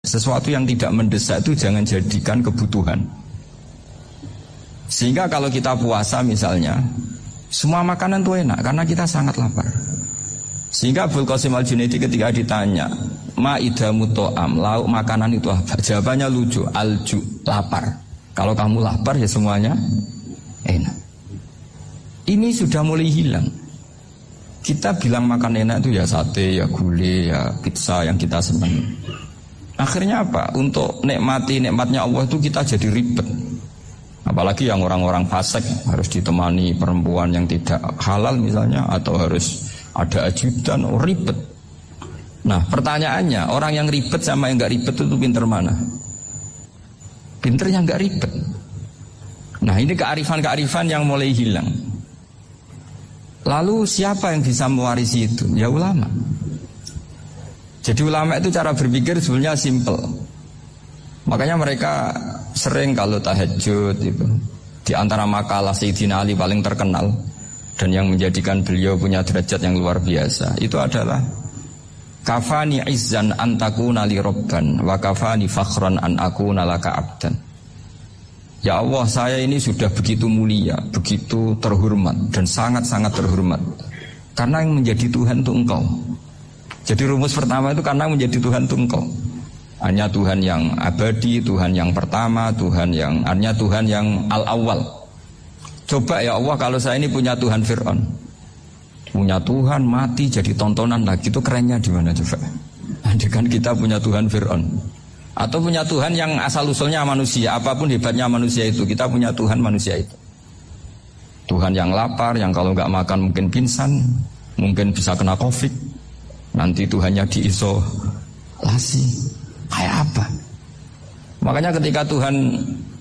Sesuatu yang tidak mendesak itu jangan jadikan kebutuhan. Sehingga kalau kita puasa misalnya, semua makanan itu enak karena kita sangat lapar. Sehingga Abul Qasim Al-Junaidi ketika ditanya, ma'idamu to'am, lauk makanan itu apa? Jawabannya lucu, alju, lapar. Kalau kamu lapar ya semuanya enak. Ini sudah mulai hilang. Kita bilang makan enak itu ya sate, ya gulai, ya pizza yang kita senang. Akhirnya apa? Untuk nikmati nikmatnya Allah itu kita jadi ribet. Apalagi yang orang-orang fasik harus ditemani perempuan yang tidak halal misalnya, atau harus ada ajudan, ribet. Nah pertanyaannya, orang yang ribet sama yang gak ribet itu pinter mana? Pinternya gak ribet. Nah ini kearifan-kearifan yang mulai hilang. Lalu siapa yang bisa mewarisi itu? Ya ulama. Jadi ulama itu cara berpikir sebenarnya simple. Makanya mereka sering kalau tahajud itu, di antara makalah Sayyidina Ali paling terkenal dan yang menjadikan beliau punya derajat yang luar biasa itu adalah kafani izzan an takuna li rabban wa kafani fakhran an akuna laka abdan. Ya Allah, saya ini sudah begitu mulia, begitu terhormat dan sangat-sangat terhormat karena yang menjadi Tuhan itu Engkau. Jadi rumus pertama itu karena menjadi Tuhan itu Engkau. Hanya Tuhan yang abadi, Tuhan yang pertama, hanya Tuhan yang al-awwal. Coba ya Allah, kalau saya ini punya Tuhan Fir'aun, punya Tuhan mati jadi tontonan lagi, itu kerennya di mana coba? Andai kan kita punya Tuhan Fir'aun, atau punya Tuhan yang asal-usulnya manusia, apapun hebatnya manusia itu, kita punya Tuhan manusia itu. Tuhan yang lapar, yang kalau nggak makan mungkin pingsan, mungkin bisa kena COVID, nanti Tuhannya diisolasi. Kayak apa? Makanya ketika Tuhan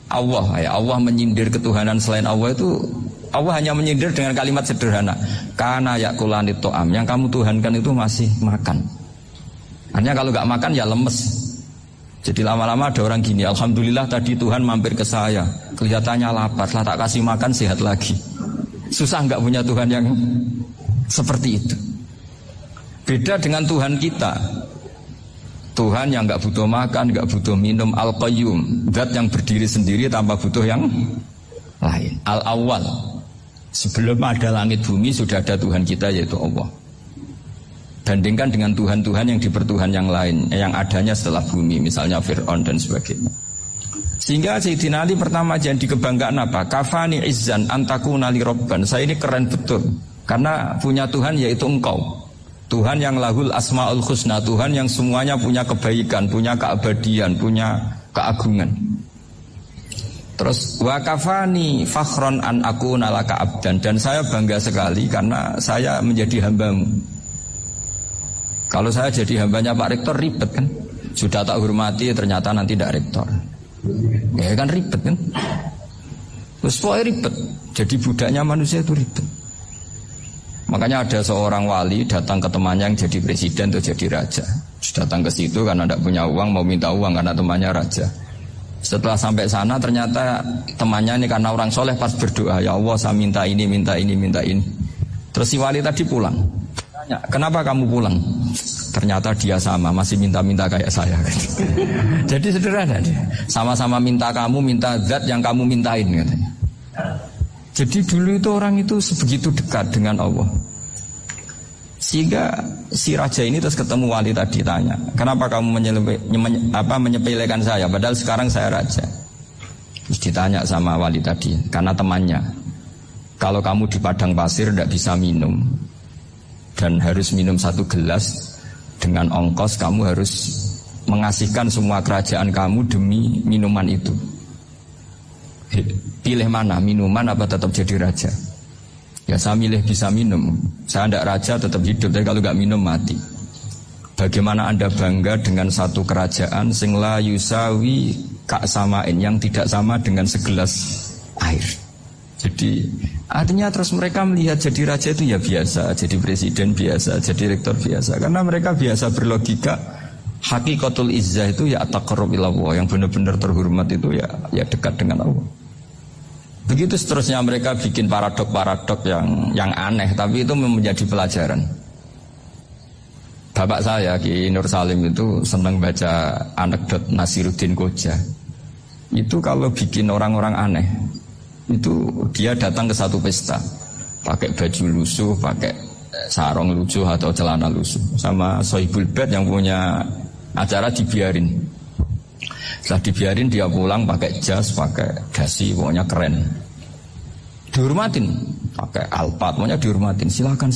Allah menyindir ketuhanan selain Allah itu, Allah hanya menyindir dengan kalimat sederhana, kana yakulanit to'am, yang kamu tuhankan itu masih makan. Hanya kalau gak makan ya lemes. Jadi lama-lama ada orang gini, alhamdulillah tadi Tuhan mampir ke saya, kelihatannya lapar, setelah tak kasih makan sehat lagi. Susah gak punya Tuhan yang seperti itu. Beda dengan Tuhan kita, Tuhan yang gak butuh makan, gak butuh minum, Al-Qayyum, zat yang berdiri sendiri tanpa butuh yang lain. Al-Awwal, sebelum ada langit bumi sudah ada Tuhan kita yaitu Allah. Bandingkan dengan Tuhan-Tuhan yang dipertuhan yang lain, yang adanya setelah bumi, misalnya Fir'aun dan sebagainya. Sehingga Sayyidina Ali pertama jadi kebanggaan apa? Kafani izzan antakuna li robban. Saya ini keren betul karena punya Tuhan yaitu Engkau, Tuhan yang lahul asma'ul husna, Tuhan yang semuanya punya kebaikan, punya keabadian, punya keagungan. Terus wa kafani fakhron an akuna laka abdan, dan saya bangga sekali karena saya menjadi hambamu. Kalau saya jadi hambanya Pak Rektor ribet kan, sudah tak hormati ternyata nanti tidak rektor, ya kan ribet kan. Terus pokoknya ribet, jadi budaknya manusia itu ribet. Makanya ada seorang wali datang ke temannya yang jadi presiden atau jadi raja. Datang ke situ karena tidak punya uang, mau minta uang karena temannya raja. Setelah sampai sana ternyata temannya ini karena orang soleh pas berdoa, ya Allah saya minta ini, minta ini, minta ini. Terus si wali tadi pulang. Tanya, kenapa kamu pulang? Ternyata dia sama, masih minta-minta kayak saya. Jadi sederhana dia. Sama-sama minta kamu, minta zat yang kamu mintain katanya. Jadi dulu itu orang itu sebegitu dekat dengan Allah. Sehingga si raja ini terus ketemu wali tadi, tanya, kenapa kamu menyepelekan saya padahal sekarang saya raja? Terus ditanya sama wali tadi, karena temannya, kalau kamu di padang pasir tidak bisa minum dan harus minum 1 gelas, dengan ongkos kamu harus mengasihkan semua kerajaan kamu demi minuman itu. Pilih mana, minuman apa tetap jadi raja? Ya saya milih bisa minum. Saya tidak raja tetap hidup, tapi kalau nggak minum mati. Bagaimana Anda bangga dengan satu kerajaan sing la yusawi kak samain, yang tidak sama dengan segelas air? Jadi artinya terus mereka melihat jadi raja itu ya biasa, jadi presiden biasa, jadi rektor biasa, karena mereka biasa berlogika. Hakikatul izzah itu ya taqarrub ila Allah, yang benar-benar terhormat itu ya dekat dengan Allah. Begitu seterusnya mereka bikin paradok-paradok yang aneh, tapi itu menjadi pelajaran. Bapak saya Ki Nur Salim itu senang baca anekdot Nasiruddin Koja. Itu kalau bikin orang-orang aneh, itu dia datang ke satu pesta, pakai baju lusuh, pakai sarung lusuh atau celana lusuh, sama Sohibul Bed yang punya acara dibiarin. Setelah dibiarin dia pulang pakai jas, pakai dasi, pokoknya keren. Dihormatin, pakai alpat, pokoknya dihormatin. Silakan.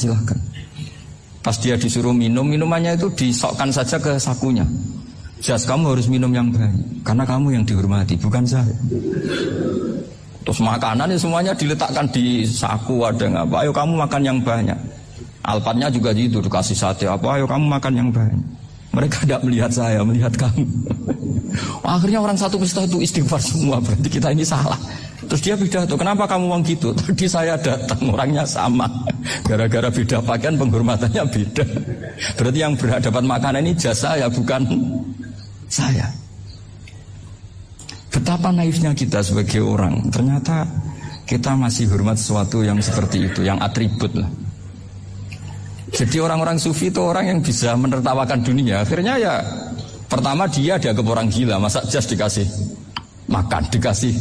Pas dia disuruh minum, minumannya itu disokkan saja ke sakunya. Jas, kamu harus minum yang banyak, karena kamu yang dihormati, bukan saya. Terus makanan semuanya diletakkan di saku, ada nggak? Ayo kamu makan yang banyak. Alpatnya juga gitu, dikasih sate apa? Ayo kamu makan yang banyak. Mereka tidak melihat saya, melihat kamu. Akhirnya orang satu pesta itu istighfar semua, berarti kita ini salah. Terus dia pidato, kenapa kamu ngomong gitu? Tadi saya datang, orangnya sama. Gara-gara beda pakaian, penghormatannya beda. Berarti yang berhak dapat makanan ini jasa ya, bukan saya. Betapa naifnya kita sebagai orang. Ternyata kita masih hormat sesuatu yang seperti itu, yang atribut lah. Jadi orang-orang sufi itu orang yang bisa menertawakan dunia. Akhirnya ya, pertama dia dianggap orang gila, masa jas dikasih makan, dikasih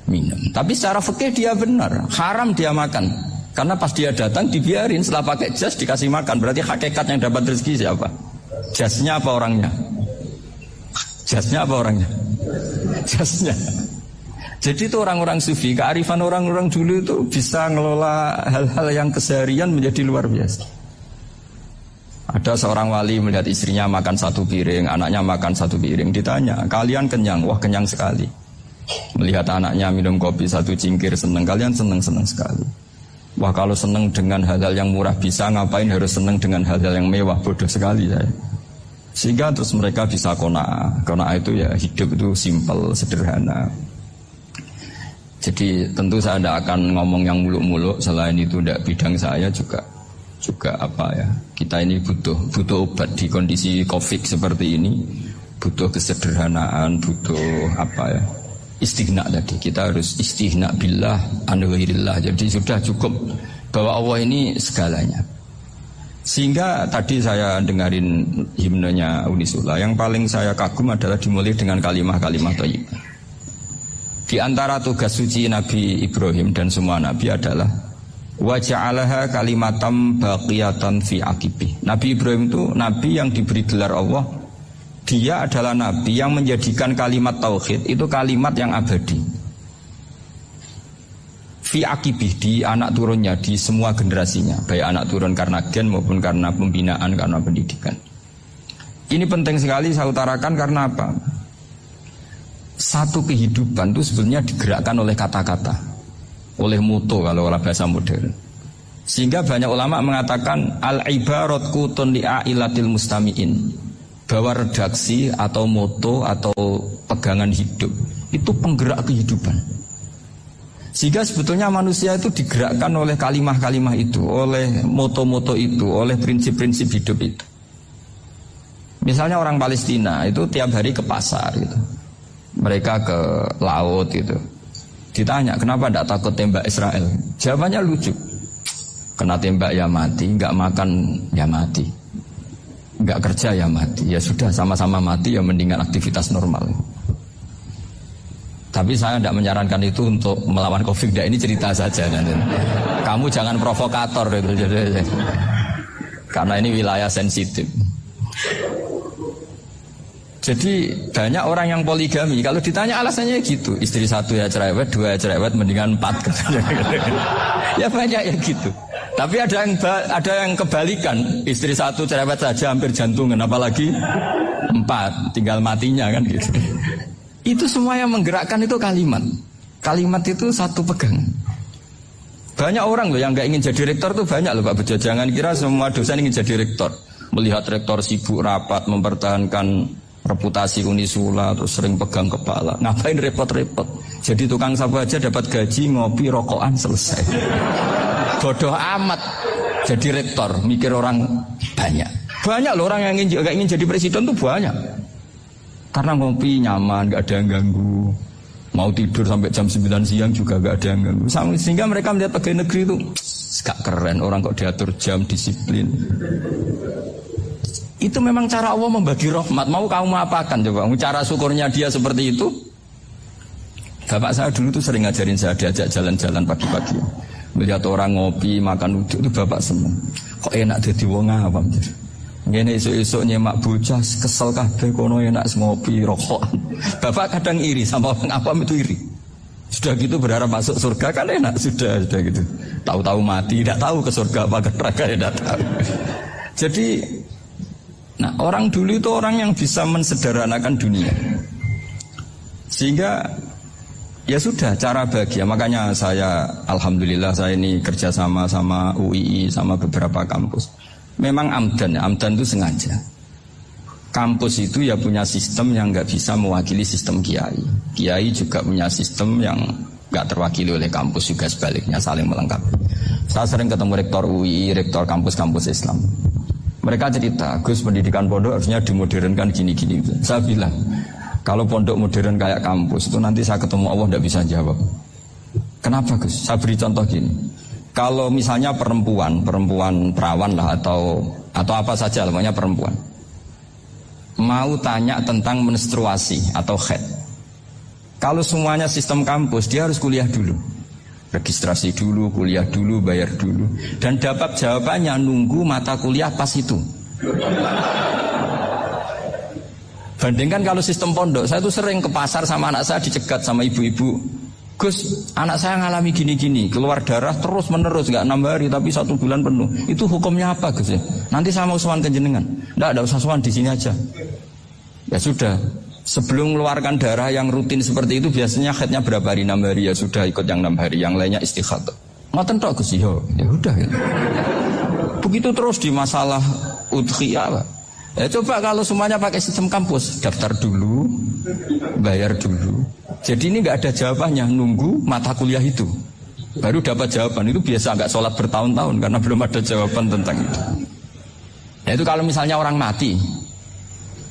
minum. Tapi secara fikih dia benar, haram dia makan. Karena pas dia datang dibiarin, setelah pakai jas dikasih makan. Berarti hakikat yang dapat rezeki siapa? Jasnya apa orangnya? Jasnya apa orangnya? Jasnya. Jadi itu orang-orang sufi, kearifan orang-orang dulu itu bisa ngelola hal-hal yang keseharian menjadi luar biasa. Ada seorang wali melihat istrinya makan satu piring, anaknya makan satu piring. Ditanya, kalian kenyang? Wah, kenyang sekali. Melihat anaknya minum kopi satu cingkir, senang. Kalian senang sekali. Wah, kalau senang dengan hal-hal yang murah bisa, ngapain harus senang dengan hal-hal yang mewah? Bodoh sekali saya. Sehingga terus mereka bisa qanaah. Qanaah itu ya hidup itu simpel, sederhana. Jadi tentu saya tidak akan ngomong yang muluk-muluk. Selain itu tidak bidang saya juga apa ya, kita ini butuh obat di kondisi COVID seperti ini, butuh kesederhanaan, butuh apa ya, istighna tadi. Kita harus istighna billah an ghairillah. Jadi sudah cukup bahwa Allah ini segalanya. Sehingga tadi saya dengarin himnenya Unisula, yang paling saya kagum adalah dimulai dengan kalimat-kalimat thayyibah. Di antara tugas suci Nabi Ibrahim dan semua nabi adalah wa ja'alaha kalimatam baqiyatan fi aqibi. Nabi Ibrahim itu nabi yang diberi gelar Allah. Dia adalah nabi yang menjadikan kalimat tauhid itu kalimat yang abadi. Fi aqibi, di anak turunnya, di semua generasinya, baik anak turun karena gen maupun karena pembinaan, karena pendidikan. Ini penting sekali saya utarakan karena apa? Satu kehidupan itu sebenarnya digerakkan oleh kata-kata, oleh moto kalau oleh bahasa modern. Sehingga banyak ulama mengatakan al-ibarat kutun li'ailatil mustami'in, bahwa redaksi atau moto atau pegangan hidup itu penggerak kehidupan. Sehingga sebetulnya manusia itu digerakkan oleh kalimah-kalimah itu, oleh moto-moto itu, oleh prinsip-prinsip hidup itu. Misalnya orang Palestina itu tiap hari ke pasar gitu. Mereka ke laut gitu. Ditanya, kenapa tidak takut tembak Israel? Jawabannya lucu. Kena tembak ya mati, nggak makan ya mati, nggak kerja ya mati. Ya sudah, sama-sama mati ya mendingan aktivitas normal. Tapi saya tidak menyarankan itu untuk melawan COVID. Ini cerita saja. Kamu jangan provokator gitu. Karena ini wilayah sensitif. Jadi banyak orang yang poligami. Kalau ditanya alasannya gitu, istri satu ya cerewet, dua ya cerewet, mendingan 4. Ya banyak ya gitu. Tapi ada yang kebalikan, istri satu cerewet saja hampir jantungan, apalagi 4, tinggal matinya kan gitu. Itu semua yang menggerakkan itu kalimat. Kalimat itu satu pegang. Banyak orang loh yang nggak ingin jadi rektor tuh banyak loh Pak Bejo. Jangan kira semua dosen ingin jadi rektor. Melihat rektor sibuk rapat mempertahankan reputasi Unisula terus sering pegang kepala. Ngapain repot-repot? Jadi tukang sapu aja dapat gaji, ngopi, rokokan, selesai. Bodoh amat jadi rektor, mikir orang banyak. Banyak loh orang yang nggak ingin jadi presiden tuh banyak. Karena ngopi nyaman, gak ada yang ganggu. Mau tidur sampai jam 9 siang juga gak ada yang ganggu. Sehingga mereka melihat pegawai negeri itu gak keren, orang kok diatur jam, disiplin. Itu memang cara Allah membagi rahmat. Mau kamu apakan coba? Cara syukurnya dia seperti itu. Bapak saya dulu tuh sering ngajarin saya, diajak jalan-jalan pagi-pagi. Melihat orang ngopi, makan uduk itu bapak seneng. Kok enak jadi wong awam. Ngene esuk-esuk nyemak bocah kesel kabeh kono enak ngopi rokokan. Bapak kadang iri sama orang awam itu iri. Sudah gitu berharap masuk surga kan enak sudah gitu. Tahu-tahu mati, tidak tahu ke surga apa ke neraka tidak tahu. Jadi nah, orang dulu itu orang yang bisa mensederhanakan dunia. Sehingga ya sudah cara bahagia. Makanya saya alhamdulillah saya ini kerja sama UII sama beberapa kampus. Memang amdan itu sengaja. Kampus itu ya punya sistem yang nggak bisa mewakili sistem kiai. Kiai juga punya sistem yang nggak terwakili oleh kampus juga sebaliknya, saling melengkapi. Saya sering ketemu rektor UII, rektor kampus-kampus Islam. Mereka cerita, Gus pendidikan pondok harusnya dimodernkan gini-gini. Saya bilang, kalau pondok modern kayak kampus itu nanti saya ketemu Allah tidak bisa jawab. Kenapa Gus? Saya beri contoh gini. Kalau misalnya perempuan perawan lah atau apa saja namanya perempuan mau tanya tentang menstruasi atau haid. Kalau semuanya sistem kampus dia harus kuliah dulu. Registrasi dulu, kuliah dulu, bayar dulu. Dan dapat jawabannya nunggu mata kuliah pas itu. Bandingkan kalau sistem pondok, saya tuh sering ke pasar sama anak saya dicegat sama ibu-ibu. Gus, anak saya ngalami gini-gini, keluar darah terus menerus, gak 6 hari tapi 1 bulan penuh. Itu hukumnya apa Gus ya? Nanti saya mau sowan ke jenengan. Nggak usah sowan di sini aja. Ya sudah. Sebelum mengeluarkan darah yang rutin seperti itu biasanya haidnya berapa hari? 6 hari ya sudah ikut yang 6 hari, yang lainnya istighatsah. Ngoten tok Gus ya udah ya. Begitu terus di masalah udhiyah. Ya coba kalau semuanya pakai sistem kampus, daftar dulu, bayar dulu. Jadi ini nggak ada jawabannya, nunggu mata kuliah itu. Baru dapat jawaban, itu biasa nggak sholat bertahun-tahun karena belum ada jawaban tentang itu. Ya itu kalau misalnya orang mati.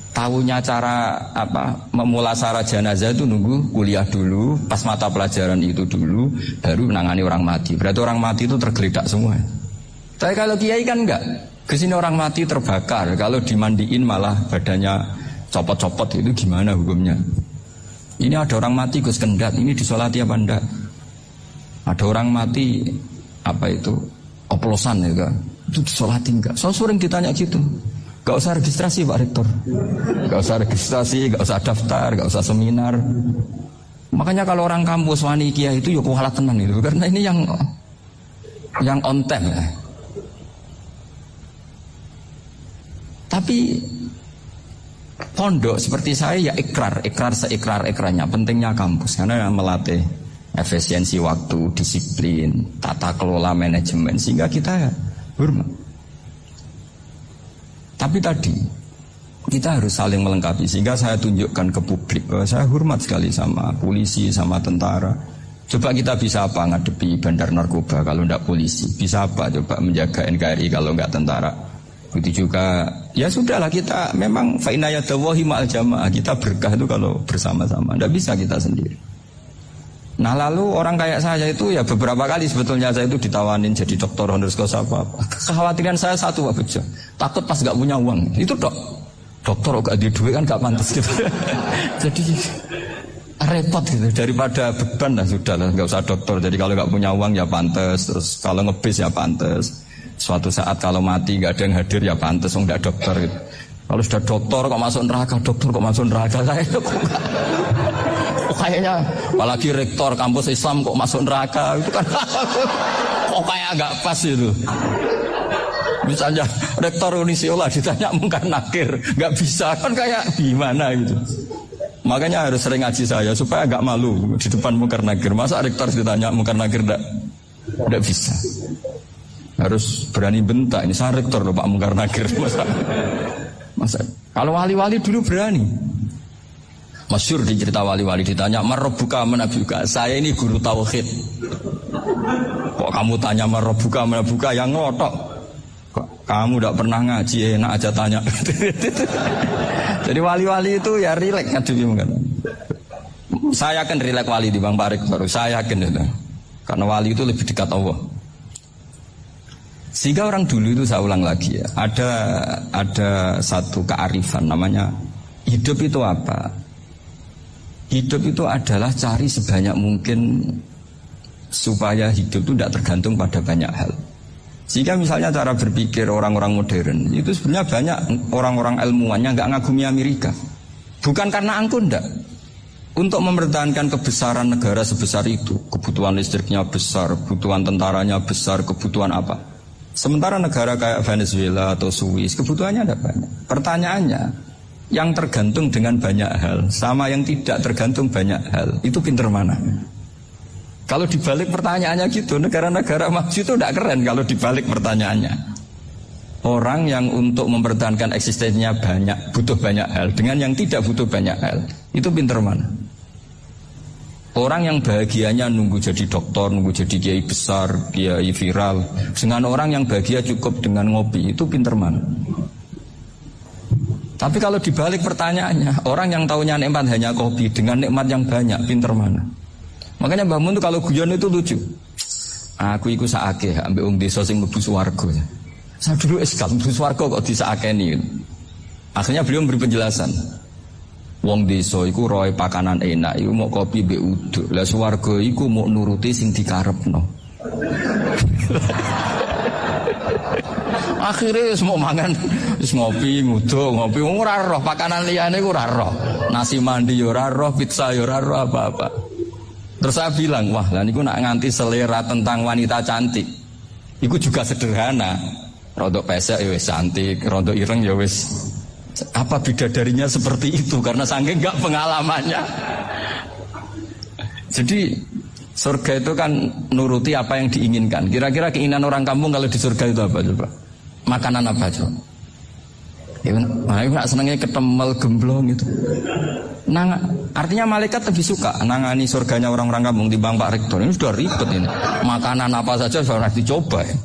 Tahunya cara memulasara jenazah itu nunggu kuliah dulu, pas mata pelajaran itu dulu, baru menangani orang mati. Berarti orang mati itu tergeledak semua. Tapi kalau kiai kan enggak. Kesini orang mati terbakar, kalau dimandiin malah badannya copot-copot, itu gimana hukumnya? Ini ada orang mati Gus Kendat, ini disolati apa enggak? Ada orang mati oplosan ya, itu disolati enggak? So sering ditanya gitu. Gak usah registrasi Pak Rektor, gak usah registrasi, gak usah daftar, gak usah seminar. Makanya kalau orang kampus wani kiai itu ya kualat tenang itu, karena ini yang on time ya. Tapi pondok seperti saya ya ikrar seikrar-ikrarnya. Pentingnya kampus karena melatih efisiensi waktu, disiplin, tata kelola manajemen sehingga kita hormat. Tapi tadi kita harus saling melengkapi sehingga saya tunjukkan ke publik bahwa saya hormat sekali sama polisi, sama tentara. Coba kita bisa apa ngadepi bandar narkoba kalau tidak polisi? Bisa apa coba menjaga NKRI kalau nggak tentara? Begitu juga ya sudahlah kita memang fa'inayadawahi ma'al jamaah, kita berkah itu kalau bersama-sama, tidak bisa kita sendiri. Nah lalu orang kayak saya itu ya beberapa kali sebetulnya saya itu ditawanin jadi dokter honoris causa apa. Kekhawatiran saya satu Pak Bejo, takut pas gak punya uang. Itu dokter gak ada duit kan gak pantas gitu. Jadi repot gitu, daripada beban lah sudah lah gak usah dokter. Jadi kalau gak punya uang ya pantas, terus kalau ngebis ya pantas. Suatu saat kalau mati gak ada yang hadir ya pantas, enggak dokter gitu. Kalau sudah dokter kok masuk neraka, dokter kok masuk neraka, saya itu kayaknya apalagi rektor kampus Islam kok masuk neraka itu kan kok kayak agak pas itu. Misalnya rektor Unisiola ditanya mungkar nakir nggak bisa kan kayak gimana gitu. Makanya harus sering ngaji saya supaya agak malu di depan mungkar nakir. Masa rektor ditanya mungkar nakir nggak bisa. Harus berani bentak, ini saya rektor loh Pak mungkar nakir. Masa kalau wali-wali dulu berani. Masyhur di cerita wali-wali ditanya marabbuka manabuka, saya ini guru tauhid. Kok kamu tanya marabbuka manabuka yang ngotok? Kok kamu tidak pernah ngaji enak aja tanya. Jadi wali-wali itu ya rileks ngadepi mungkin. Saya yakin rileks wali di Bang Pak Rektor, saya yakin itu. Karena wali itu lebih dekat Allah. Sehingga orang dulu itu saya ulang lagi ya, ada satu kearifan namanya hidup itu apa? Hidup itu adalah cari sebanyak mungkin supaya hidup itu tidak tergantung pada banyak hal. Sehingga misalnya cara berpikir orang-orang modern itu sebenarnya banyak orang-orang ilmuwan yang nggak ngagumi Amerika. Bukan karena angkuh ndak. Untuk mempertahankan kebesaran negara sebesar itu, kebutuhan listriknya besar, kebutuhan tentaranya besar, kebutuhan apa? Sementara negara kayak Venezuela atau Swiss kebutuhannya ada banyak. Pertanyaannya, yang tergantung dengan banyak hal sama yang tidak tergantung banyak hal, itu pinter mana? Kalau dibalik pertanyaannya gitu, negara-negara maju itu tidak keren kalau dibalik pertanyaannya. Orang yang untuk mempertahankan eksistensinya banyak, butuh banyak hal, dengan yang tidak butuh banyak hal, itu pinter mana? Orang yang bahagianya nunggu jadi dokter, nunggu jadi kiai besar, kiai viral, dengan orang yang bahagia cukup dengan ngopi, itu pinter mana? Tapi kalau dibalik pertanyaannya, orang yang taunya nikmat hanya kopi dengan nikmat yang banyak, pinter mana? Makanya Mbah Mun itu kalau guyon itu lucu. Aku iku sakake ambek wong desa sing mlebu swarga. Saya dulu eskal mlebu swarga kok disakeni. Akhirnya beliau memberi penjelasan. Wong desa iku roe pakanan enak, iku mau kopi mbek uduk. Lah swarga iku mau nuruti sing dikarepno. Akhirnya semua mangan, wis ngopi, nguduk, ngopi, ora roh pakanan liyane ku ora roh. Nasi mandi yo ora roh, pizza yo ora roh apa-apa. Terus saya bilang, wah lah niku nak nganti selera tentang wanita cantik. Iku juga sederhana. Rodok pesek ya wis cantik, rodok ireng ya wis. Apa bidadarinya seperti itu karena saking enggak pengalamannya. Jadi surga itu kan nuruti apa yang diinginkan. Kira-kira keinginan orang kampung kalau di surga itu apa coba? Makanan apa coba? Ya, nak senengnya ketemel gemblong gitu. Artinya malaikat lebih suka nangani surganya orang-orang kampung timbang Pak Rektor. Ini sudah ribet ini. Makanan apa saja sudah dicoba ya.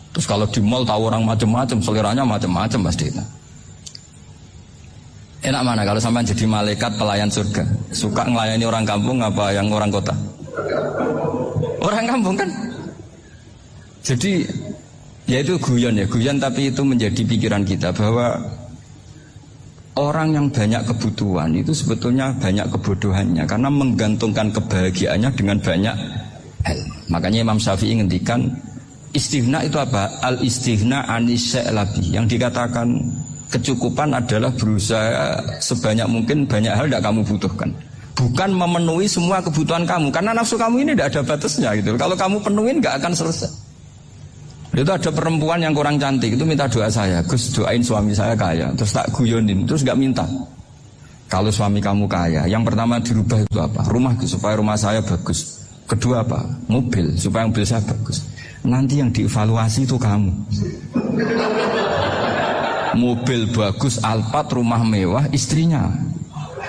Terus kalau di mall tahu orang macam-macam, seleranya macam-macam pasti itu. Enak mana kalau sampai jadi malaikat pelayan surga? Suka ngelayani orang kampung apa yang orang kota? Orang kampung kan. Jadi ya itu guyon tapi itu menjadi pikiran kita bahwa orang yang banyak kebutuhan itu sebetulnya banyak kebodohannya karena menggantungkan kebahagiaannya dengan banyak hal. Makanya Imam Syafi'i ngendikan istighna itu apa? Al-istighna anisya'i. Yang dikatakan kecukupan adalah berusaha sebanyak mungkin banyak hal tidak kamu butuhkan. Bukan memenuhi semua kebutuhan kamu karena nafsu kamu ini tidak ada batasnya gitu. Kalau kamu penuhin nggak akan selesai. Itu ada perempuan yang kurang cantik itu minta doa saya, Gus doain suami saya kaya. Terus tak guyonin, terus nggak minta. Kalau suami kamu kaya, yang pertama dirubah itu apa? Rumah supaya rumah saya bagus. Kedua apa? Mobil supaya mobil saya bagus. Nanti yang dievaluasi itu kamu. Mobil bagus, Alphard, rumah mewah, istrinya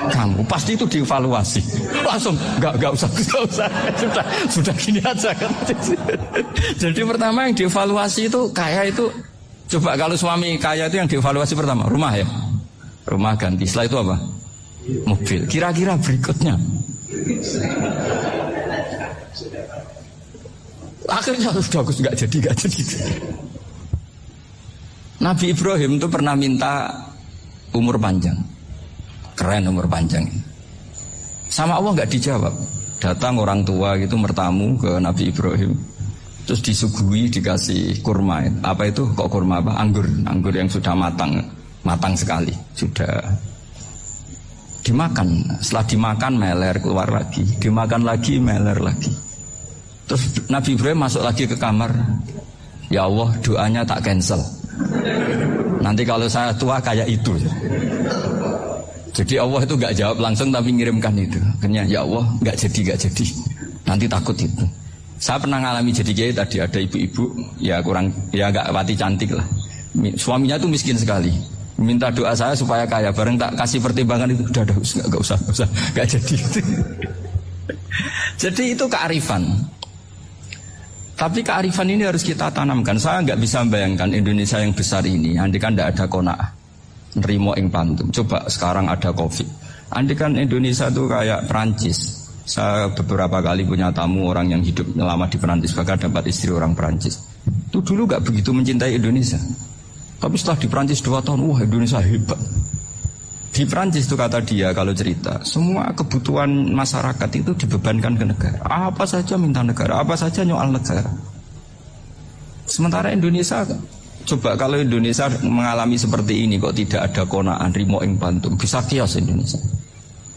kamu pasti itu dievaluasi. Langsung nggak usah sudah gini aja kan. Jadi pertama yang dievaluasi itu kaya itu coba kalau suami kaya itu yang dievaluasi pertama rumah ya, rumah ganti. Setelah itu apa? Mobil. Kira-kira berikutnya akhirnya sudah bagus nggak jadi. Nabi Ibrahim itu pernah minta umur panjang. Keren umur panjang. Sama Allah nggak dijawab. Datang orang tua gitu bertamu ke Nabi Ibrahim. Terus disuguhi dikasih kurma. Apa itu? Kok kurma apa? Anggur yang sudah matang sekali. Sudah dimakan. Setelah dimakan meler keluar lagi. Dimakan lagi meler lagi. Terus Nabi Ibrahim masuk lagi ke kamar. Ya Allah doanya tak cancel. Nanti kalau saya tua kayak itu. Jadi Allah itu nggak jawab langsung tapi ngirimkan itu. Akhirnya ya Allah nggak jadi. Nanti takut itu. Saya pernah ngalami jadi kiai tadi ada ibu-ibu ya nggak pati cantik lah. Suaminya tuh miskin sekali. Minta doa saya supaya kaya. Bareng tak kasih pertimbangan itu udah nggak usah nggak jadi. Jadi itu kearifan. Tapi kearifan ini harus kita tanamkan. Saya nggak bisa membayangkan Indonesia yang besar ini. Andai kan tidak ada qanaah, nerimo ing pantum. Coba sekarang ada Covid. Andai kan Indonesia itu kayak Perancis. Saya beberapa kali punya tamu orang yang hidup lama di Perancis, bahkan dapat istri orang Perancis. Itu dulu gak begitu mencintai Indonesia. Tapi setelah di Prancis 2 tahun, wah Indonesia hebat. Di Prancis itu kata dia kalau cerita, semua kebutuhan masyarakat itu dibebankan ke negara. Apa saja minta negara, apa saja nyoal negara. Sementara Indonesia, coba kalau Indonesia mengalami seperti ini kok tidak ada konaan rimo ing bantum, bisa kios Indonesia.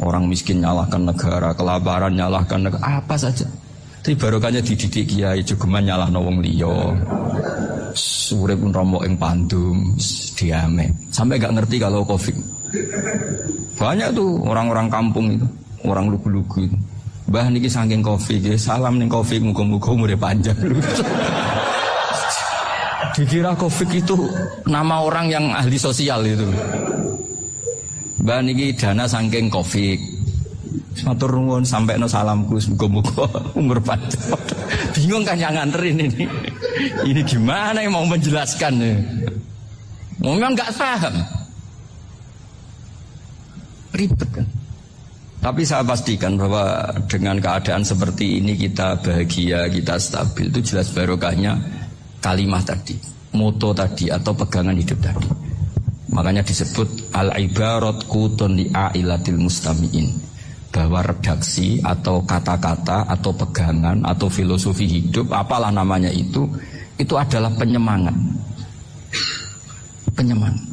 Orang miskin nyalahkan negara, kelaparan nyalahkan negara, apa saja. Tapi barokahnya dididik kiai jogeman nyalahno wong liya. Urip pun romo ing pandum, diame. Sampai gak ngerti kalau Covid. Banyak tuh orang-orang kampung itu, orang lugu-lugu itu. Mbah niki saking Covid, salam ning Covid muga-muga umure panjang. Dikira Covid itu nama orang yang ahli sosial itu. Mbah niki dana saking Covid. Matur nuwun sampekno salamku muga-muga umur panjang. Bingung kan yang nganterin ini. Ini gimana yang mau menjelaskan ya? Memang enggak paham. Ribet kan. Tapi saya pastikan bahwa dengan keadaan seperti ini kita bahagia, kita stabil, itu jelas barokahnya kalimat tadi, moto tadi atau pegangan hidup tadi. Makanya disebut al-ibarat qutun li'ailatil mustami'in. Bahwa redaksi atau kata-kata atau pegangan atau filosofi hidup apalah namanya itu adalah penyemangat. Penyemangat.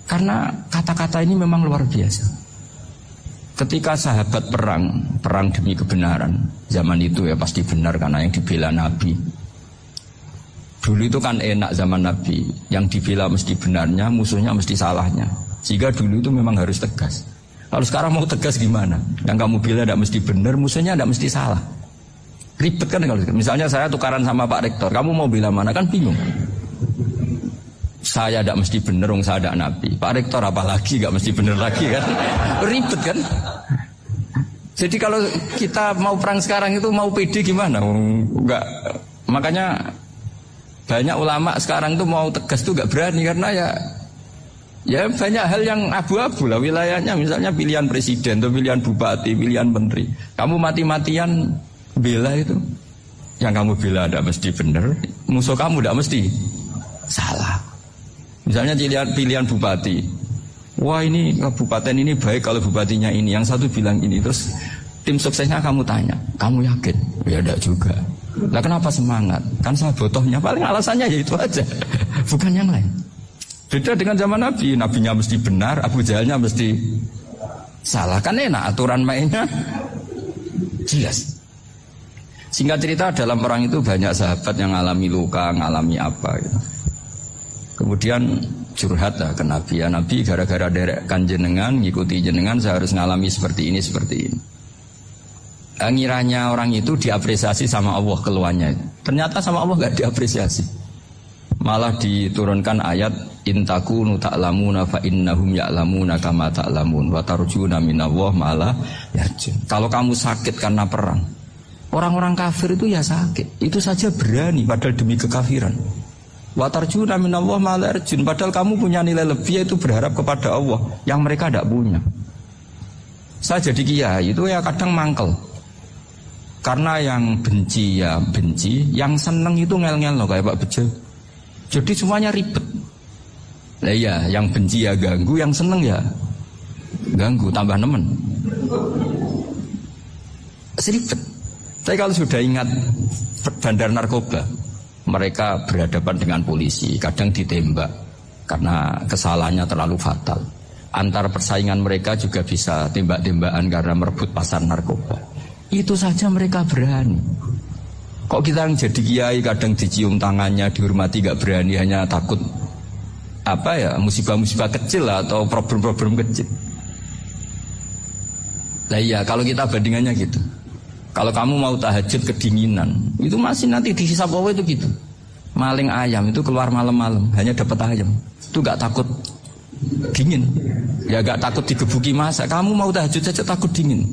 Karena kata-kata ini memang luar biasa. Ketika sahabat perang demi kebenaran, zaman itu ya pasti benar karena yang dibela Nabi. Dulu itu kan enak zaman Nabi, yang dibela mesti benarnya, musuhnya mesti salahnya. Sehingga dulu itu memang harus tegas. Kalau sekarang mau tegas gimana? Yang kamu bela tidak mesti benar, musuhnya tidak mesti salah. Ribet kan kalau misalnya saya tukaran sama Pak Rektor, kamu mau bela mana kan bingung. Saya tidak mesti benar, saya tidak Nabi. Pak Rektor apalagi tidak mesti benar lagi kan? Ribet kan? Jadi kalau kita mau perang sekarang itu mau pede gimana? Enggak. Makanya banyak ulama sekarang itu mau tegas tuh enggak berani karena ya banyak hal yang abu-abu lah wilayahnya, misalnya pilihan presiden atau pilihan bupati, pilihan menteri. Kamu mati-matian bela itu, yang kamu bela tidak mesti benar, musuh kamu tidak mesti salah. Misalnya pilihan bupati, wah ini kabupaten ini baik kalau bupatinya ini, yang satu bilang ini, terus tim suksesnya kamu tanya, kamu yakin? Ya tidak juga. Lah kenapa semangat? Kan saya botohnya, paling alasannya ya itu aja, bukan yang lain. Beda dengan zaman Nabi, Nabinya mesti benar, Abu Jahalnya mesti salah. Kan enak, aturan mainnya jelas. Singkat cerita dalam perang itu banyak sahabat yang ngalami luka, ngalami apa gitu. Kemudian curhat lah ke Nabi, ya Nabi gara-gara derekkan jenengan, ngikuti jenengan saya harus ngalami seperti ini, seperti ini. Ngiranya orang itu diapresiasi sama Allah keluarnya. Ternyata sama Allah gak diapresiasi. Malah diturunkan ayat intakunu ta'lamuna fa innahum ya'lamuna kama ta'lamun wa tarjuna minallah malah yarjun. Kalau kamu sakit karena perang, orang-orang kafir itu ya sakit, itu saja berani padahal demi kekafiran. Wa tarjuna minallah malah yarjun, padahal kamu punya nilai lebih yaitu berharap kepada Allah yang mereka tidak punya. Saya jadi kiai itu ya kadang mangkel. Karena yang benci ya benci, yang seneng itu ngel-ngel loh kayak Pak Bejo. Jadi semuanya ribet. Lah iya, yang benci ya ganggu, yang seneng ya ganggu, tambah nemen. Seribet. Tapi kalau sudah ingat bandar narkoba, mereka berhadapan dengan polisi, kadang ditembak karena kesalahannya terlalu fatal. Antar persaingan mereka juga bisa tembak-tembakan karena merebut pasar narkoba. Itu saja mereka berani. Kok kita yang jadi kiai kadang dicium tangannya, dihormati gak berani, hanya takut apa ya, musibah-musibah kecil lah, atau problem-problem kecil. Nah iya, kalau kita bandingannya gitu. Kalau kamu mau tahajud kedinginan, itu masih nanti dihisab Allah itu gitu. Maling ayam itu keluar malam-malam, hanya dapat ayam. Itu gak takut dingin. Ya gak takut digebuki masa. Kamu mau tahajud saja takut dingin.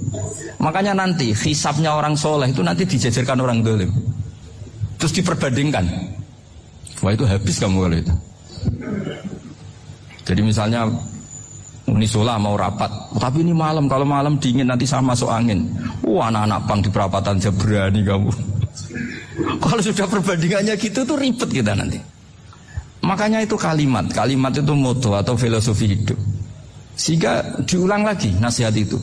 Makanya nanti hisabnya orang soleh itu nanti dijajarkan orang dolim. Terus diperbandingkan. Wah itu habis kamu kalau itu. Jadi misalnya Unisola mau rapat, tapi ini malam, kalau malam dingin nanti sama masuk angin. Wah anak-anak pang di perapatan aja berani kamu. Kalau sudah perbandingannya gitu tuh ribet kita nanti. Makanya itu kalimat itu moto atau filosofi hidup. Sehingga diulang lagi nasihat itu.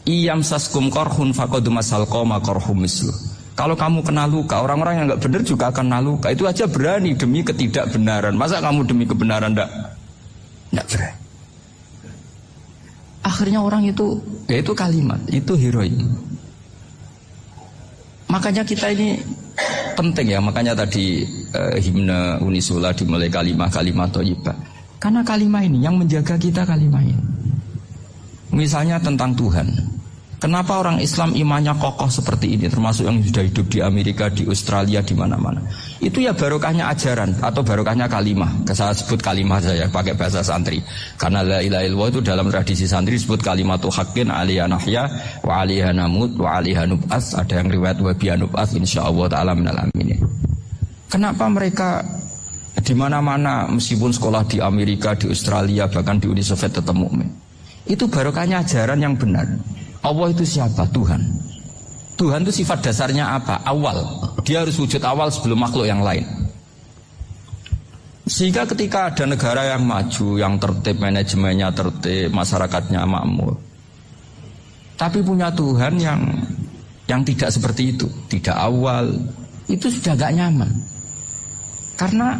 Iyam saskum korhun fakodu masal koma korhum mislu. Kalau kamu kena luka, orang-orang yang nggak benar juga akan kena luka. Itu aja berani demi ketidakbenaran. Masa kamu demi kebenaran nggak berani? Akhirnya orang itu, ya itu kalimat, itu heroik. Makanya kita ini penting ya, makanya tadi himne Unisula dimulai kalimat thayyibah. Karena kalimat ini yang menjaga kita kalimat ini. Misalnya tentang Tuhan. Kenapa orang Islam imannya kokoh seperti ini, termasuk yang sudah hidup di Amerika, di Australia, di mana-mana. Itu ya barokahnya ajaran atau barokahnya kalimah. Saya sebut kalimah saya pakai bahasa santri. Karena la ilaha illallah itu dalam tradisi santri disebut kalimatu haqqin alaiha nahya wa alaiha namut wa alaiha nub'ats. Ada yang riwayat wa biha nub'ats insyaallah taala minal amin. Kenapa mereka di mana-mana meskipun sekolah di Amerika, di Australia, bahkan di Uni Soviet tetap mukmin? Itu barokahnya ajaran yang benar. Allah itu siapa? Tuhan. Tuhan itu sifat dasarnya apa? Awal. Dia harus wujud awal sebelum makhluk yang lain. Sehingga ketika ada negara yang maju, yang tertib, manajemennya tertib, masyarakatnya makmur, tapi punya Tuhan yang tidak seperti itu, tidak awal, itu sudah gak nyaman. Karena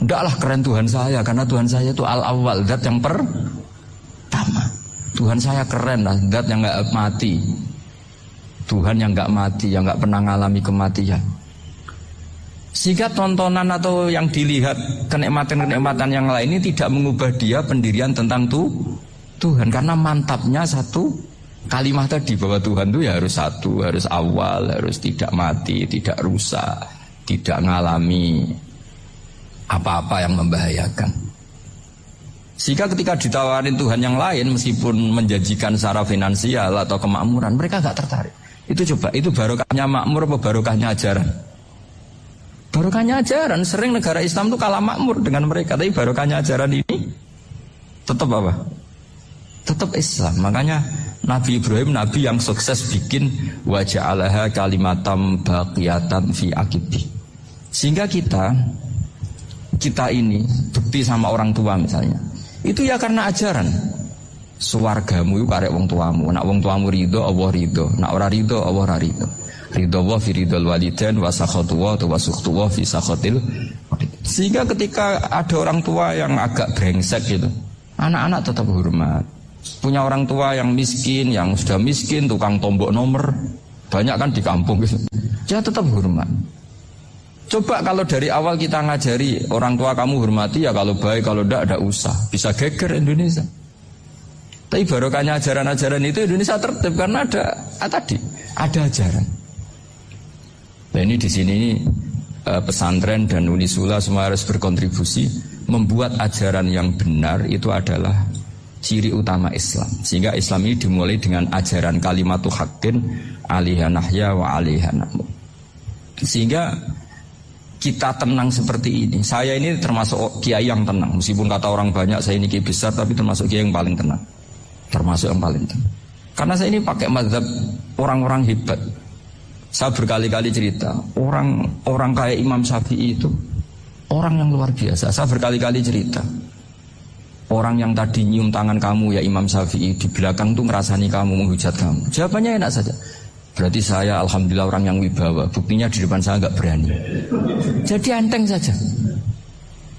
ndaklah keren Tuhan saya, karena Tuhan saya itu al-awwal, zat yang pertama. Tuhan saya keren lah, zat yang gak mati. Tuhan yang gak mati, yang gak pernah mengalami kematian. Sehingga tontonan atau yang dilihat kenikmatan-kenikmatan yang lain ini tidak mengubah dia pendirian tentang Tuhan. Karena mantapnya satu kalimat tadi, bahwa Tuhan itu ya harus satu, harus awal, harus tidak mati, tidak rusak, tidak mengalami apa-apa yang membahayakan. Sehingga ketika ditawarin Tuhan yang lain, meskipun menjanjikan secara finansial atau kemakmuran, mereka gak tertarik. Itu coba, itu barokahnya makmur apa barokahnya ajaran? Barokahnya ajaran. Sering negara Islam itu kalah makmur dengan mereka, tapi barokahnya ajaran ini tetap apa? Tetap Islam. Makanya Nabi Ibrahim, Nabi yang sukses bikin waja'alaha kalimatam baqiyatan fi aqibi. Sehingga kita ini bukti sama orang tua misalnya, itu ya karena ajaran. Suwargamu itu karek wong tuamu. Nak wong tuamu ridho, Allah ridho. Nak ora ridho, Allah ora ridho. Ridho Allah fi ridhol walidain wa sakhatu wa sukhtu wa fi sakhatil. Sehingga ketika ada orang tua yang agak brengsek gitu, anak-anak tetap hormat. Punya orang tua yang miskin, yang sudah miskin, tukang tombok nomor, banyak kan di kampung gitu, dia tetap hormat. Coba kalau dari awal kita ngajari orang tua kamu hormati ya, kalau baik, kalau tidak usah. Bisa geger Indonesia. Tapi barokahnya ajaran-ajaran itu Indonesia tertib karena ada ajaran. Nah ini di sini pesantren dan Unisula semua harus berkontribusi membuat ajaran yang benar itu adalah ciri utama Islam. Sehingga Islam ini dimulai dengan ajaran kalimatu haqqin alaiha nahya wa alaiha namut. Sehingga kita tenang seperti ini. Saya ini termasuk kiai yang tenang. Meskipun kata orang banyak saya ini kiai besar, tapi termasuk kiai yang paling tenang. Termasuk yang paling tenang. Karena saya ini pakai mazhab orang-orang hebat. Saya berkali-kali cerita, orang kayak Imam Syafi'i itu orang yang luar biasa. Saya berkali-kali cerita, orang yang tadi nyium tangan kamu ya Imam Syafi'i, di belakang tuh ngerasani kamu, menghujat kamu. Jawabannya enak saja. Berarti saya alhamdulillah orang yang wibawa. Buktinya di depan saya nggak berani. Jadi enteng saja.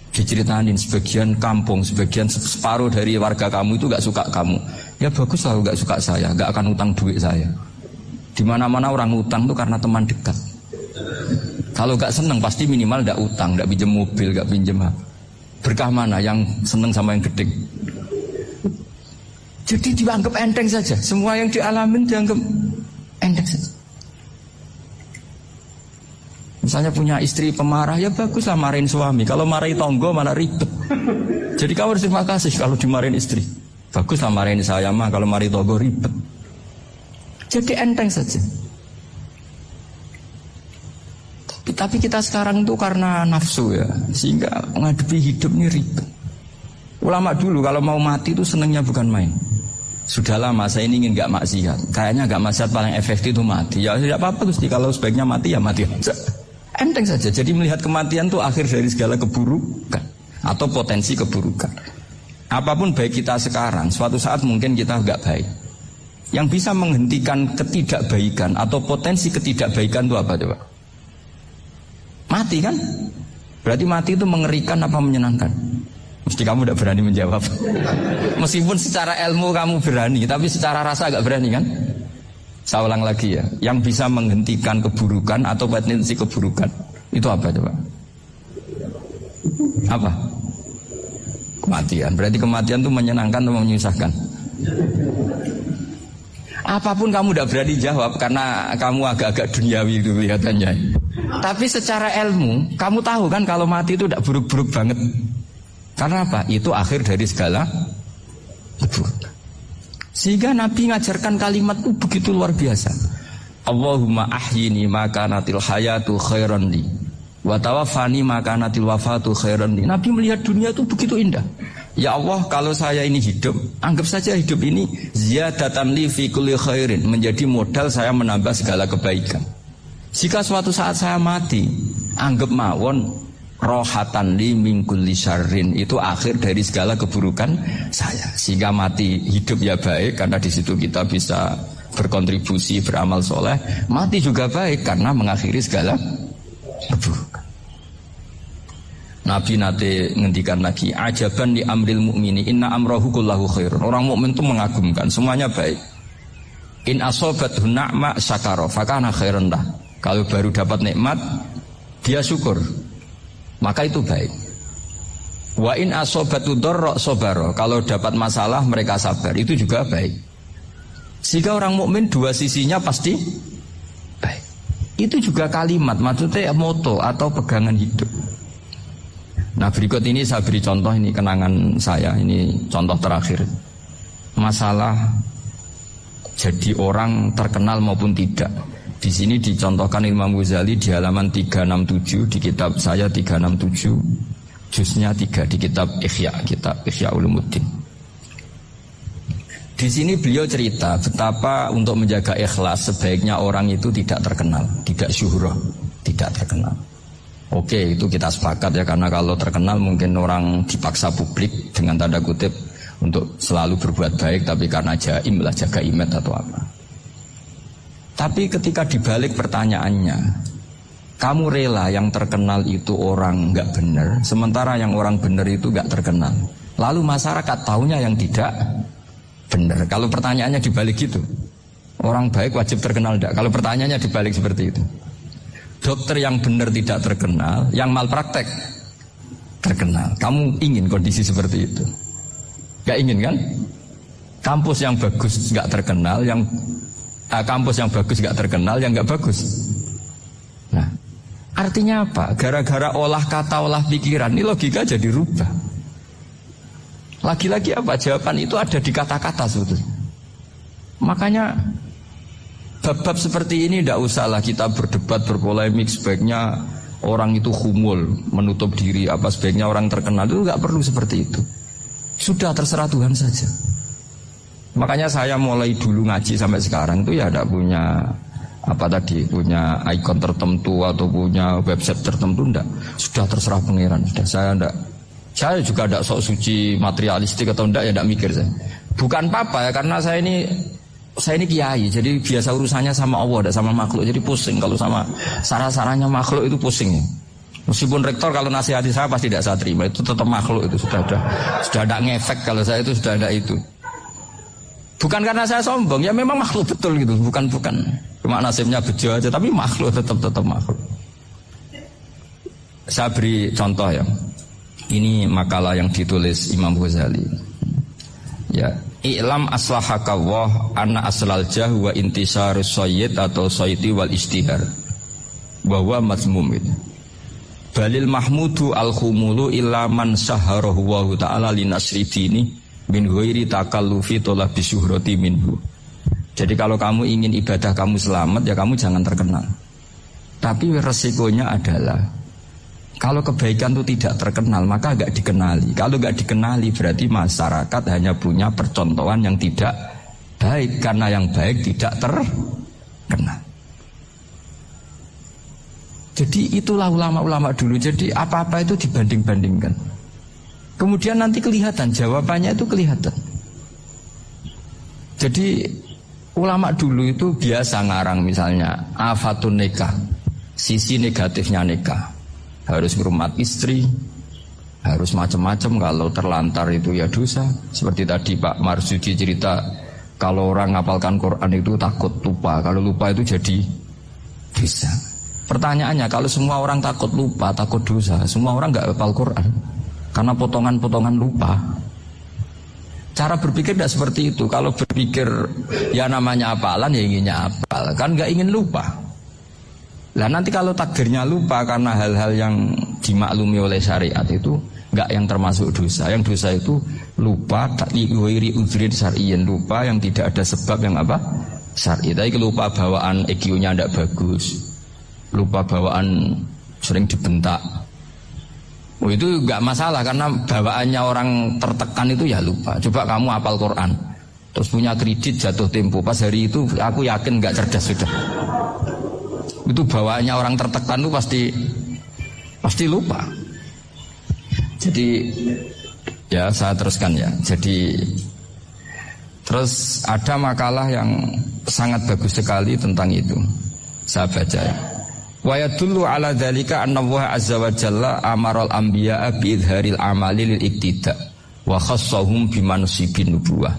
Diceritain sebagian kampung, sebagian separuh dari warga kamu itu nggak suka kamu. Ya bagus lah nggak suka saya, nggak akan utang duit saya. Di mana-mana orang utang itu karena teman dekat. Kalau nggak seneng pasti minimal nggak utang, nggak pinjam mobil, nggak pinjam. Berkah mana yang seneng sama yang gede? Jadi dianggap enteng saja. Semua yang dialamin dianggap enteng saja. Misalnya punya istri pemarah, ya baguslah marahin suami. Kalau marahin tonggo malah ribet. Jadi kamu harus terima kasih kalau dimarahin istri. Baguslah marahin saya mah, kalau marahin tonggo ribet. Jadi enteng saja. Tapi kita sekarang itu karena nafsu ya, sehingga menghadapi hidup ini ribet. Ulama dulu kalau mau mati itu senengnya bukan main. Sudah lama saya ini ingin gak maksiat. Kayaknya gak maksiat paling efektif itu mati. Ya tidak apa-apa Gusti, kalau sebaiknya mati ya mati aja. Enteng saja. Jadi melihat kematian itu akhir dari segala keburukan atau potensi keburukan. Apapun baik kita sekarang, suatu saat mungkin kita enggak baik. Yang bisa menghentikan ketidakbaikan atau potensi ketidakbaikan itu apa coba? Mati kan? Berarti mati itu mengerikan apa menyenangkan? Mesti kamu tidak berani menjawab. Meskipun secara ilmu kamu berani, tapi secara rasa agak berani kan? Saya ulang lagi ya. Yang bisa menghentikan keburukan atau potensi keburukan itu apa coba? Apa? Kematian. Berarti kematian itu menyenangkan atau menyusahkan? Apapun kamu tidak berani jawab karena kamu agak-agak duniawi itu kelihatannya. Tapi secara ilmu, kamu tahu kan kalau mati itu tidak buruk-buruk banget. Karena apa? Itu akhir dari segala keburukan. Sehingga Nabi ngajarkan kalimat itu begitu luar biasa. Allahumma ahyini maka natil hayatu khairan li wa tawaffani maka natil wafatu khairan li. Nabi melihat dunia itu begitu indah. Ya Allah, kalau saya ini hidup, anggap saja hidup ini ziyadatan li fi kulli khairin, menjadi modal saya menambah segala kebaikan. Jika suatu saat saya mati, anggap mawon rohatan li min kulli syarrin, itu akhir dari segala keburukan saya. Sehingga mati hidup ya baik karena di situ kita bisa berkontribusi beramal soleh. Mati juga baik karena mengakhiri segala keburukan. Nabi nate ngendikan lagi, ajaban li amril mu'mini inna amrahu kullahu khairun. Orang mukmin itu mengagumkan, semuanya baik. In asobathu na'ma syakara fakana khairan lah. Kalau baru dapat nikmat, dia syukur, maka itu baik. Wa in asobatu dharra sabara. Kalau dapat masalah mereka sabar, itu juga baik. Jika orang mukmin dua sisinya pasti baik. Itu juga kalimat, maksudnya moto atau pegangan hidup. Nah berikut ini saya beri contoh, ini kenangan saya, ini contoh terakhir. Masalah jadi orang terkenal maupun tidak. Di sini dicontohkan Imam Ghazali di halaman 367 di kitab saya 367, juznya 3 di kitab Ihya Ulumuddin. Di sini beliau cerita betapa untuk menjaga ikhlas sebaiknya orang itu tidak terkenal, tidak syuhrah, tidak terkenal. Oke, itu kita sepakat ya, karena kalau terkenal mungkin orang dipaksa publik dengan tanda kutip untuk selalu berbuat baik, tapi karena jaim lah, jaga image atau apa. Tapi ketika dibalik pertanyaannya, kamu rela yang terkenal itu orang nggak benar, sementara yang orang benar itu nggak terkenal. Lalu masyarakat taunya yang tidak benar. Kalau pertanyaannya dibalik gitu, orang baik wajib terkenal enggak? Kalau pertanyaannya dibalik seperti itu. Dokter yang benar tidak terkenal, yang malpraktek terkenal. Kamu ingin kondisi seperti itu? Gak ingin kan? Kampus yang bagus gak terkenal, kampus yang bagus gak terkenal, yang gak bagus. Nah, artinya apa? Gara-gara olah kata, olah pikiran, ini logika jadi rubah. Lagi-lagi apa? Jawaban itu ada di kata-kata sebetulnya. Makanya bab-bab seperti ini tidak usahlah kita berdebat, berpolemik. Sebaiknya orang itu humul, menutup diri, apa sebaiknya orang terkenal, itu nggak perlu seperti itu. Sudah terserah Tuhan saja. Makanya saya mulai dulu ngaji sampai sekarang itu ya tidak punya punya ikon tertentu atau punya website tertentu, enggak. Sudah terserah pangeran. Sudah saya juga tidak sok suci materialistik atau enggak, ya tidak mikir saya. Bukan apa-apa ya, karena saya ini kiai, jadi biasa urusannya sama Allah, tidak sama makhluk. Jadi pusing kalau sama sarah-sarahnya makhluk itu pusing. Meskipun rektor kalau nasihati saya pasti tidak saya terima, itu tetap makhluk, itu sudah ada ngefek kalau saya itu sudah ada itu. Bukan karena saya sombong, ya memang makhluk betul gitu, bukan. Cuma nasibnya bejo aja, tapi makhluk tetap makhluk. Saya beri contoh ya. Ini makalah yang ditulis Imam Ghazali. Ya, i'lam aslahakallah anna aslal jah wa intisarus sayyid atau sayyidi wal istihar bahwa mazmum itu. Balil mahmudu al-khumulu illa man saharahu wa ta'ala linasri dini min ghairi takallufi talabi syuhrati minhu. Jadi kalau kamu ingin ibadah kamu selamat, ya kamu jangan terkenal. Tapi resikonya adalah kalau kebaikan itu tidak terkenal, maka gak dikenali. Kalau gak dikenali berarti masyarakat hanya punya percontohan yang tidak baik, karena yang baik tidak terkenal. Jadi itulah ulama-ulama dulu. Jadi apa-apa itu dibanding-bandingkan. Kemudian nanti kelihatan, jawabannya itu kelihatan. Jadi ulama dulu itu biasa ngarang misalnya afatun nikah, sisi negatifnya nikah. Harus berhormat istri, harus macam-macam, kalau terlantar itu ya dosa. Seperti tadi Pak Marsudi cerita, kalau orang ngapalkan Quran itu takut lupa, kalau lupa itu jadi dosa. Pertanyaannya, kalau semua orang takut lupa, takut dosa, semua orang nggak hafal Quran karena potongan-potongan lupa. Cara berpikir tidak seperti itu. Kalau berpikir ya namanya hafalan ya inginnya hafal, kan nggak ingin lupa. Lah nanti kalau takdirnya lupa karena hal-hal yang dimaklumi oleh syariat itu nggak yang termasuk dosa. Yang dosa itu lupa takliwiri udhrin syar'iyyin, lupa yang tidak ada sebab yang apa? Syar'i. Tapi lupa bawaan EQ-nya tidak bagus, lupa bawaan sering dibentak. Oh itu nggak masalah karena bawaannya orang tertekan itu ya lupa. Coba kamu hafal Quran, terus punya kredit jatuh tempo, pas hari itu aku yakin nggak cerdas sudah. Itu bawaannya orang tertekan itu pasti lupa. Jadi ya saya teruskan ya. Jadi terus ada makalah yang sangat bagus sekali tentang itu. Saya baca ya. Wa yadullu ala dzalika anna Allah azza wa jalla amaral anbiya'a bi idharil amali lil iktida wa khassahum bi mansibin nubuwah.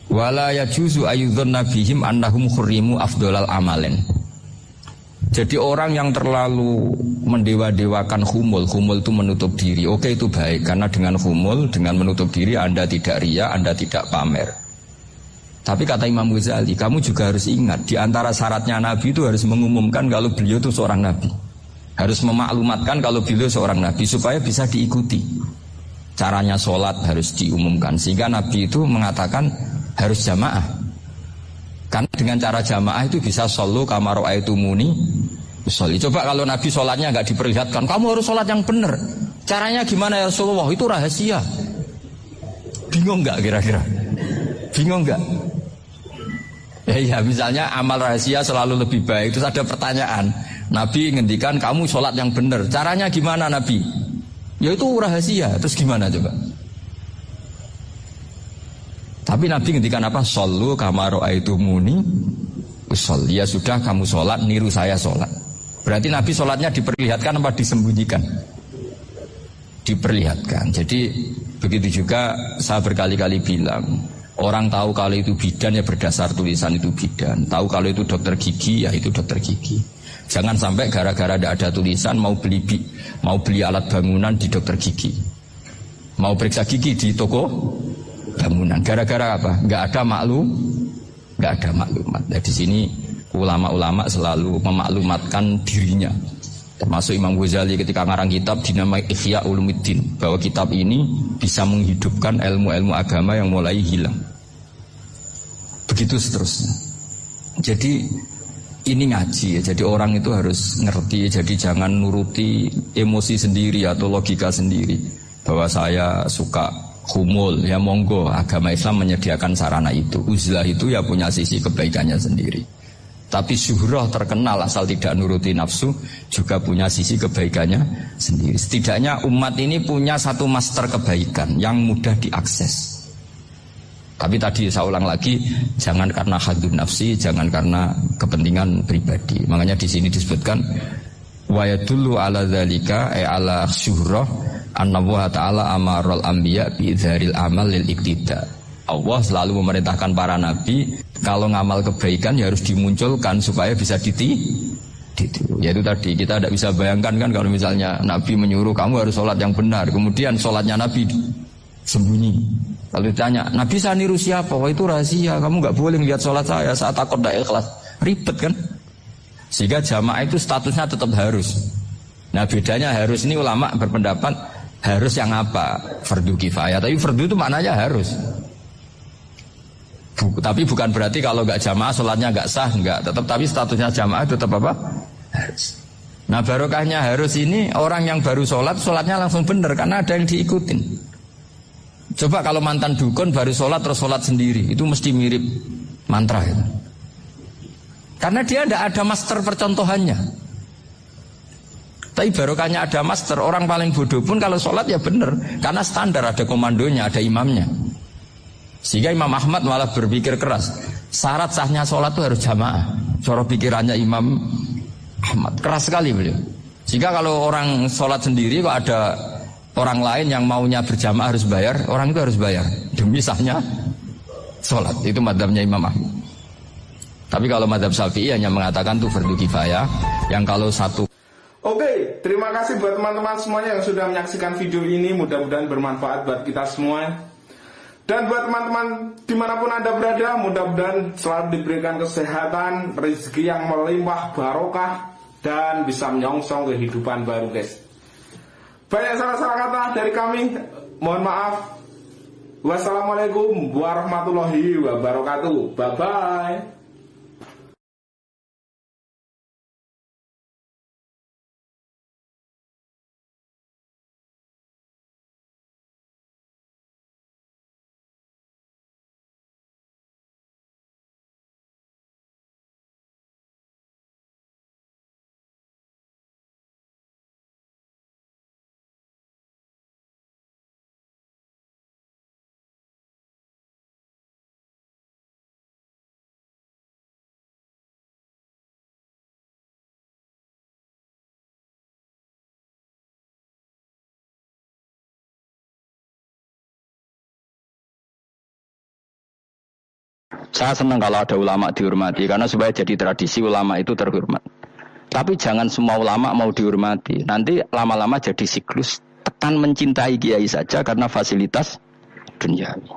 Wa la yajuzu ayyudhanna bihim annahum khurrimu afdhalal amalin. Jadi orang yang terlalu mendewa-dewakan khumul itu menutup diri. Oke itu baik, karena dengan khumul, dengan menutup diri Anda tidak riya, Anda tidak pamer. Tapi kata Imam Ghazali, kamu juga harus ingat, di antara syaratnya Nabi itu harus mengumumkan kalau beliau itu seorang Nabi. Harus memaklumatkan kalau beliau seorang Nabi, supaya bisa diikuti. Caranya sholat harus diumumkan, sehingga Nabi itu mengatakan harus jamaah. Karena dengan cara jamaah itu bisa shollu kama ra'aitumuni usolli. Coba kalau Nabi sholatnya nggak diperlihatkan, kamu harus sholat yang benar. Caranya gimana ya Rasulullah? Itu rahasia. Bingung nggak kira-kira? Bingung nggak? Ya misalnya amal rahasia selalu lebih baik. Terus ada pertanyaan, Nabi ngendikan kamu sholat yang benar. Caranya gimana Nabi? Ya itu rahasia. Terus gimana coba? Tapi Nabi ngendikan apa? Shollu kama ra'aitumuni usolli. Ya sudah kamu sholat, niru saya sholat. Berarti Nabi sholatnya diperlihatkan apa disembunyikan? Diperlihatkan. Jadi begitu juga saya berkali-kali bilang, orang tahu kalau itu bidan ya berdasar tulisan itu bidan. Tahu kalau itu dokter gigi ya itu dokter gigi. Jangan sampai gara-gara tidak ada tulisan mau beli alat bangunan di dokter gigi, mau periksa gigi di toko bangunan. Gara-gara apa? Nggak ada maklumat. Nah, di sini ulama-ulama selalu memaklumatkan dirinya. Termasuk Imam Ghazali ketika ngarang kitab dinamai Ihya Ulumuddin, bahwa kitab ini bisa menghidupkan ilmu-ilmu agama yang mulai hilang. Begitu seterusnya. Jadi ini ngaji ya. Jadi orang itu harus ngerti. Jadi jangan nuruti emosi sendiri atau logika sendiri. Bahwa saya suka khumul, ya monggo, agama Islam menyediakan sarana itu. Uzlah itu ya punya sisi kebaikannya sendiri. Tapi syuhrah terkenal asal tidak nuruti nafsu juga punya sisi kebaikannya sendiri. Setidaknya umat ini punya satu master kebaikan yang mudah diakses. Tapi tadi saya ulang lagi, jangan karena hadun nafsi, jangan karena kepentingan pribadi. Makanya di sini disebutkan wa yadullu ala dzalika ala syuhrah anna Allah ta'ala amaral anbiya bi idzharil amal lil iktida. Allah selalu memerintahkan para nabi kalau ngamal kebaikan ya harus dimunculkan supaya bisa ditiru. Yaitu tadi kita tidak bisa bayangkan kan kalau misalnya Nabi menyuruh kamu harus sholat yang benar, kemudian sholatnya Nabi sembunyi. Kalau ditanya Nabi saya niru siapa? Wah itu rahasia, kamu nggak boleh lihat sholat saya takut tidak ikhlas. Ribet kan? Sehingga jamaah itu statusnya tetap harus. Nah bedanya harus ini ulama berpendapat harus yang apa? Fardu kifayah. Tapi fardu itu maknanya harus. Tapi bukan berarti kalau nggak jamaah sholatnya nggak sah, nggak. Tapi statusnya jamaah tetap apa? Harus. Nah barokahnya harus ini orang yang baru sholatnya langsung benar karena ada yang diikutin. Coba kalau mantan dukun baru sholat terus sholat sendiri, itu mesti mirip mantra ya. Karena dia tidak ada master percontohannya. Tapi barokahnya ada master, orang paling bodoh pun kalau sholat ya benar, karena standar ada komandonya, ada imamnya. Sehingga Imam Ahmad malah berpikir keras, syarat sahnya sholat itu harus jamaah. Cara pikirannya Imam Ahmad keras sekali beliau. Jika kalau orang sholat sendiri kok ada orang lain yang maunya berjamaah harus bayar, orang itu harus bayar demi sahnya sholat. Itu madzhabnya Imam Ahmad. Tapi kalau madzhab Syafi'i hanya mengatakan itu fardu kifayah, yang kalau satu. Oke, terima kasih buat teman-teman semuanya yang sudah menyaksikan video ini. Mudah-mudahan bermanfaat buat kita semua. Dan buat teman-teman dimanapun Anda berada, mudah-mudahan selalu diberikan kesehatan, rezeki yang melimpah barokah, dan bisa menyongsong kehidupan baru, guys. Banyak salah-salah kata dari kami, mohon maaf. Wassalamualaikum warahmatullahi wabarakatuh. Bye-bye. Saya senang kalau ada ulama dihormati, karena supaya jadi tradisi ulama itu terhormat. Tapi jangan semua ulama mau dihormati. Nanti lama-lama jadi siklus. Tekan mencintai kiai saja karena fasilitas duniawi.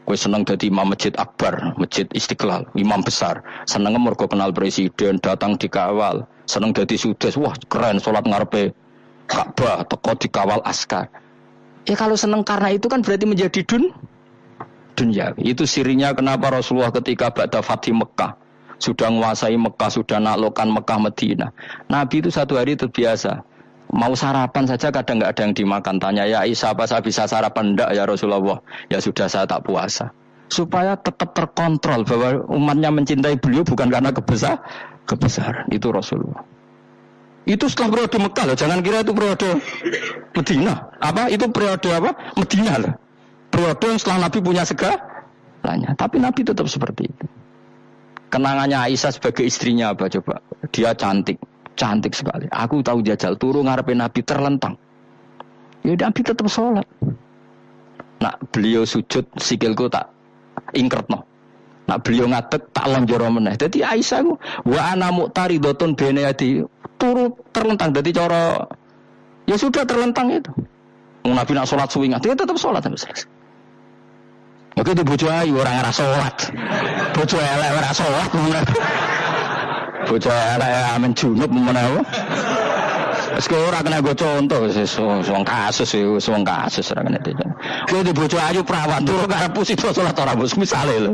Gue senang jadi imam masjid akbar, masjid istiqlal, imam besar. Senang mergo kenal presiden, datang dikawal. Senang jadi sudes, wah keren, sholat ngarepe Ka'bah, teko dikawal askar. Ya kalau senang karena itu kan berarti menjadi duniawi. Itu sirinya kenapa Rasulullah ketika ba'da Fathi Mekah sudah menguasai Mekah, sudah naklukkan Mekah Madinah. Nabi itu satu hari terbiasa. Mau sarapan saja kadang nggak ada yang dimakan. Tanya ya Aisyah, apa saya bisa sarapan? Enggak ya Rasulullah. Ya sudah saya tak puasa. Supaya tetap terkontrol bahwa umatnya mencintai beliau bukan karena kebesaran. Itu Rasulullah. Itu setelah periode Mekah loh. Jangan kira itu periode Madinah. Apa? Itu periode apa? Madinah loh. Periode yang setelah Nabi punya segalanya. Tapi Nabi tetap seperti itu. Kenangannya Aisyah sebagai istrinya apa coba? Dia cantik sekali. Aku tahu jajal turu ngarepe Nabi terlentang. Ya Nabi tetap sholat. Nah beliau sujud sikilku tak ingkertno. Nah beliau ngadeg tak lonjoro meneh. Jadi Aisyah ku wa ana muqtaridotun bene adi turu terlentang. Jadi cara ya sudah terlentang itu. Nabi nak sholat suwingan dia tetap sholat sampai selesai. Oke itu bojo ayu orang ngerasa sholat, bojo elek orang sholat, bojo elek amen junub menawa. Sekarang orang kena gue contoh, suang kasus orang kena itu. Gue di bojo ayu perawan turun karena pusing sholat orang bos misalnya lo.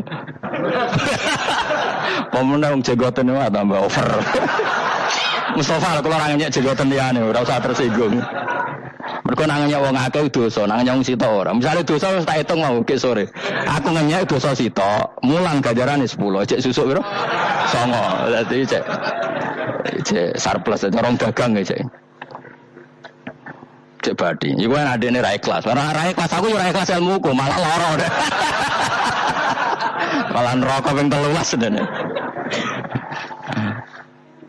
Pemenang jenggotan itu tambah over. Mustafa kalau orangnya jenggotan dia nih, udah usah tersinggung. Mereka nanganya wong akeh dosa, nanganya wong sito ora. Misale dosa wis tak hitung mau ke sore. Aku ngenyek dosa sito, mulang ganjarane 10, cek susuk piro? 9. Dadi cek surplus aja orang dagang ya cek. Cek badi. Iku kan adene ra ikhlas. Ora ikhlas aku yo ora ikhlas ilmuku, malah lara deh. Malah neraka ping 13 dene.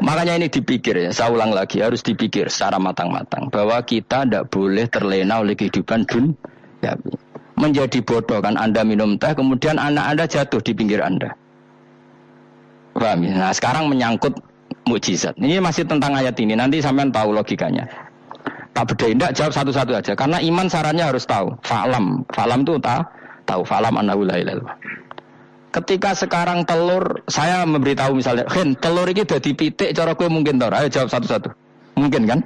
Makanya ini dipikir ya, saya ulang lagi, harus dipikir secara matang-matang bahwa kita tidak boleh terlena oleh kehidupan dunia. Menjadi bodoh kan Anda minum teh, kemudian anak Anda jatuh di pinggir Anda. Paham ya? Nah sekarang menyangkut mukjizat. Ini masih tentang ayat ini, nanti sampean tahu logikanya. Tak bedain, tidak jawab satu-satu aja. Karena iman sarannya harus tahu. Fa'lam itu tahu. Fa'lam annahu la ilaha illallah. Ketika sekarang telur, saya memberitahu misalnya, telur ini jadi pitik, cara gue mungkin tau. Ayo jawab satu-satu. Mungkin kan?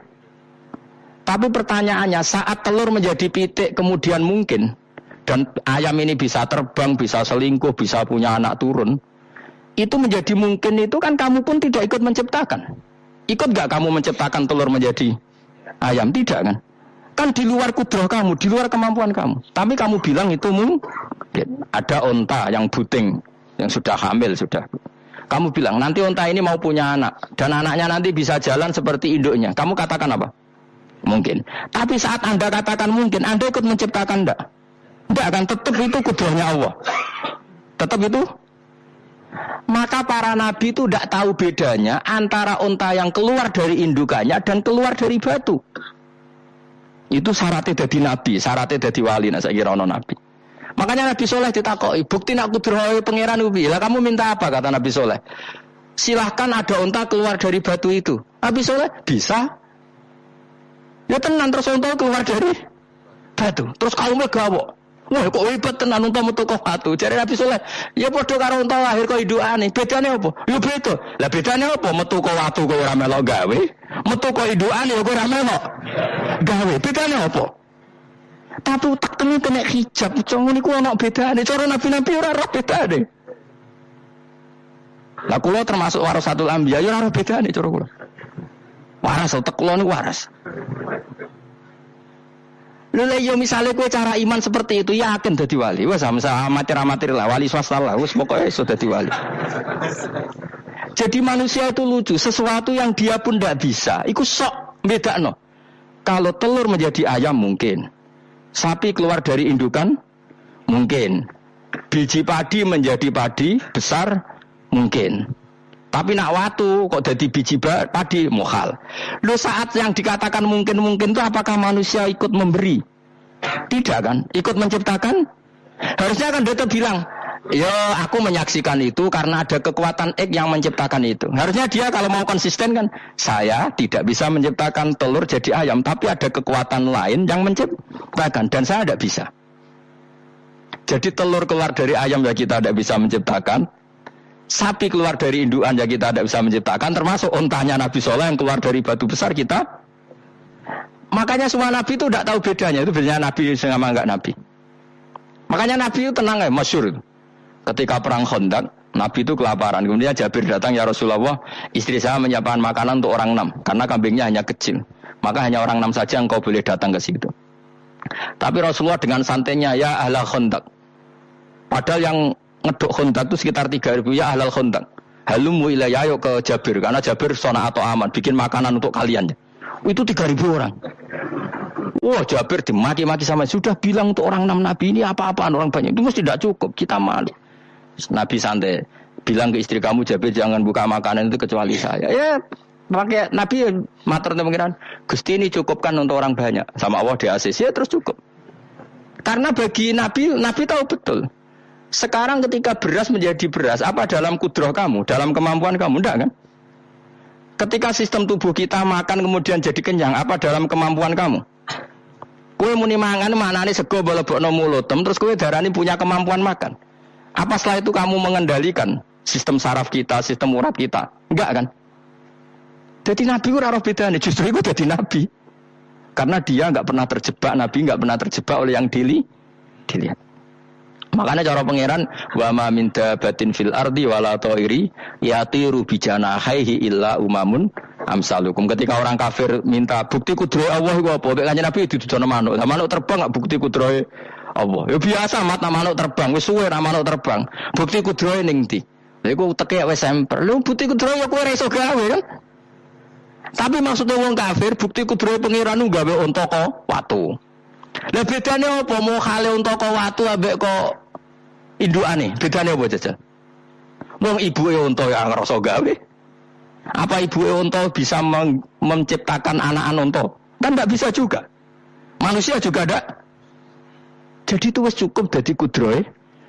Tapi pertanyaannya, saat telur menjadi pitik kemudian mungkin, dan ayam ini bisa terbang, bisa selingkuh, bisa punya anak turun, itu menjadi mungkin itu kan kamu pun tidak ikut menciptakan. Ikut gak kamu menciptakan telur menjadi ayam? Tidak kan? Kan di luar kudrah kamu, di luar kemampuan kamu. Tapi kamu bilang itu mungkin. Ada onta yang buting, yang sudah hamil sudah. Kamu bilang nanti unta ini mau punya anak dan anaknya nanti bisa jalan seperti induknya. Kamu katakan apa? Mungkin. Tapi saat Anda katakan mungkin, Anda ikut menciptakan enggak? Enggak kan, tetap itu kudrahnya Allah. Tetap itu. Maka para nabi itu tidak tahu bedanya antara unta yang keluar dari indukannya dan keluar dari batu. Itu syaratnya jadi nabi, syaratnya jadi wali. Nah, saya kira ono nabi. Makanya Nabi Soleh ditakoi, bukti nak kudrahe pangeran ubi. Lah kamu minta apa, kata Nabi Soleh? Silahkan ada unta keluar dari batu itu. Nabi Soleh bisa. Ya tenan terus unta keluar dari batu. Terus kaumnya gawok. Wah kok hebat tenan unta metu kok batu. Jare Nabi Soleh, ya padha karo unta lahir kok indukane. Bedane apa? Ya beda. Lah bedane apa? Metu kok watu kok ora melok gawe. Metu kok indukane kok ora melok gawe. Bedane apa? Tapi tak temen kena hijab, cuma niku ana bedane. Cara nabi-nabi ora ora bedane. Lah kula termasuk warasatul anbiya, ya ora ora bedane cara kula. Waras utek kula niku waras. Lha yo misale kowe cara iman seperti itu yakin dadi wali. Wes amatir-amatir lah wali swasta lah, wis pokoke iso dadi wali. Jadi manusia itu lucu, sesuatu yang dia pun ndak bisa, iku sok bedakno. Kalau telur menjadi ayam mungkin. Sapi keluar dari indukan mungkin. Biji padi menjadi padi besar mungkin. Tapi nak watu kok jadi biji padi mukhal. Lu saat yang dikatakan mungkin-mungkin itu apakah manusia ikut memberi? Tidak kan? Ikut menciptakan? Harusnya kan dia bilang, ya aku menyaksikan itu karena ada kekuatan X yang menciptakan itu. Harusnya dia kalau mau konsisten kan, saya tidak bisa menciptakan telur jadi ayam, tapi ada kekuatan lain yang menciptakan dan saya tidak bisa. Jadi telur keluar dari ayam ya kita tidak bisa menciptakan, sapi keluar dari indukan ya kita tidak bisa menciptakan, termasuk untanya Nabi Soleh yang keluar dari batu besar kita. Makanya semua Nabi itu tidak tahu bedanya, itu bedanya Nabi sama enggak Nabi. Makanya Nabi itu tenang ya, masyhur itu. Ketika perang Khandaq, Nabi itu kelaparan. Kemudian Jabir datang, ya Rasulullah, istri saya menyiapkan makanan untuk orang 6. Karena kambingnya hanya kecil. Maka hanya orang 6 saja engkau boleh datang ke situ. Tapi Rasulullah dengan santainya, ya ahlal Khandaq. Padahal yang ngeduk Khandaq itu sekitar 3.000, ya ahlal Khandaq. Halumu ilayya, ayo ke Jabir. Karena Jabir sona atau aman, bikin makanan untuk kalian. Itu 3.000 orang. Wah Jabir dimaki-maki sama, sudah bilang untuk orang 6 Nabi ini apa-apaan orang banyak. Itu mesti tidak cukup, kita malu. Nabi santai bilang ke istri kamu, Jabir jangan buka makanan itu kecuali saya. Ya pakai Nabi matur pengiran, Gusti ini cukupkan untuk orang banyak. Sama Allah di ACC ya terus cukup. Karena bagi Nabi tahu betul. Sekarang ketika beras menjadi beras, apa dalam kudrah kamu, dalam kemampuan kamu, enggak kan? Ketika sistem tubuh kita makan kemudian jadi kenyang, apa dalam kemampuan kamu? Kue muni mangan manane sego balebokno mulut, terus kue darani punya kemampuan makan. Apa setelah itu kamu mengendalikan sistem saraf kita, sistem urat kita? Enggak kan? Jadi Nabi ora roh bedane, justru itu jadi Nabi. Karena dia enggak pernah terjebak, Nabi enggak pernah terjebak oleh yang dilihat. Makanya cara pangeran wa ma min dabatin fil ardi wala ta'iri yatiru bijanahihi illa umamun amsalukum. Ketika orang kafir minta bukti kudrahe Allah iku apa? Kanjeng Nabi didudono manuk. Lah manuk terbang enggak bukti kudrahe Allah. Ya biasa mata manuk terbang, wis suwe ra manuk terbang. Bukti kudrahe ning ndi? Lha iku teke wis semper. Lho bukti kudrahe ya kowe ora iso gawe kan? Tapi maksudnya wong kafir bukti kudrahe pangeran gawe unta kok watu. Lah bedane apa? Mau khale unta kok watu ambek kok indukane, bedane apa jajal? Wong ibuke unta ya ngrasa gawe. Apa ibuke unta bisa menciptakan anak-anak unta? Kan enggak bisa juga. Manusia juga ada. Jadi itu wis cukup dadi kudrahe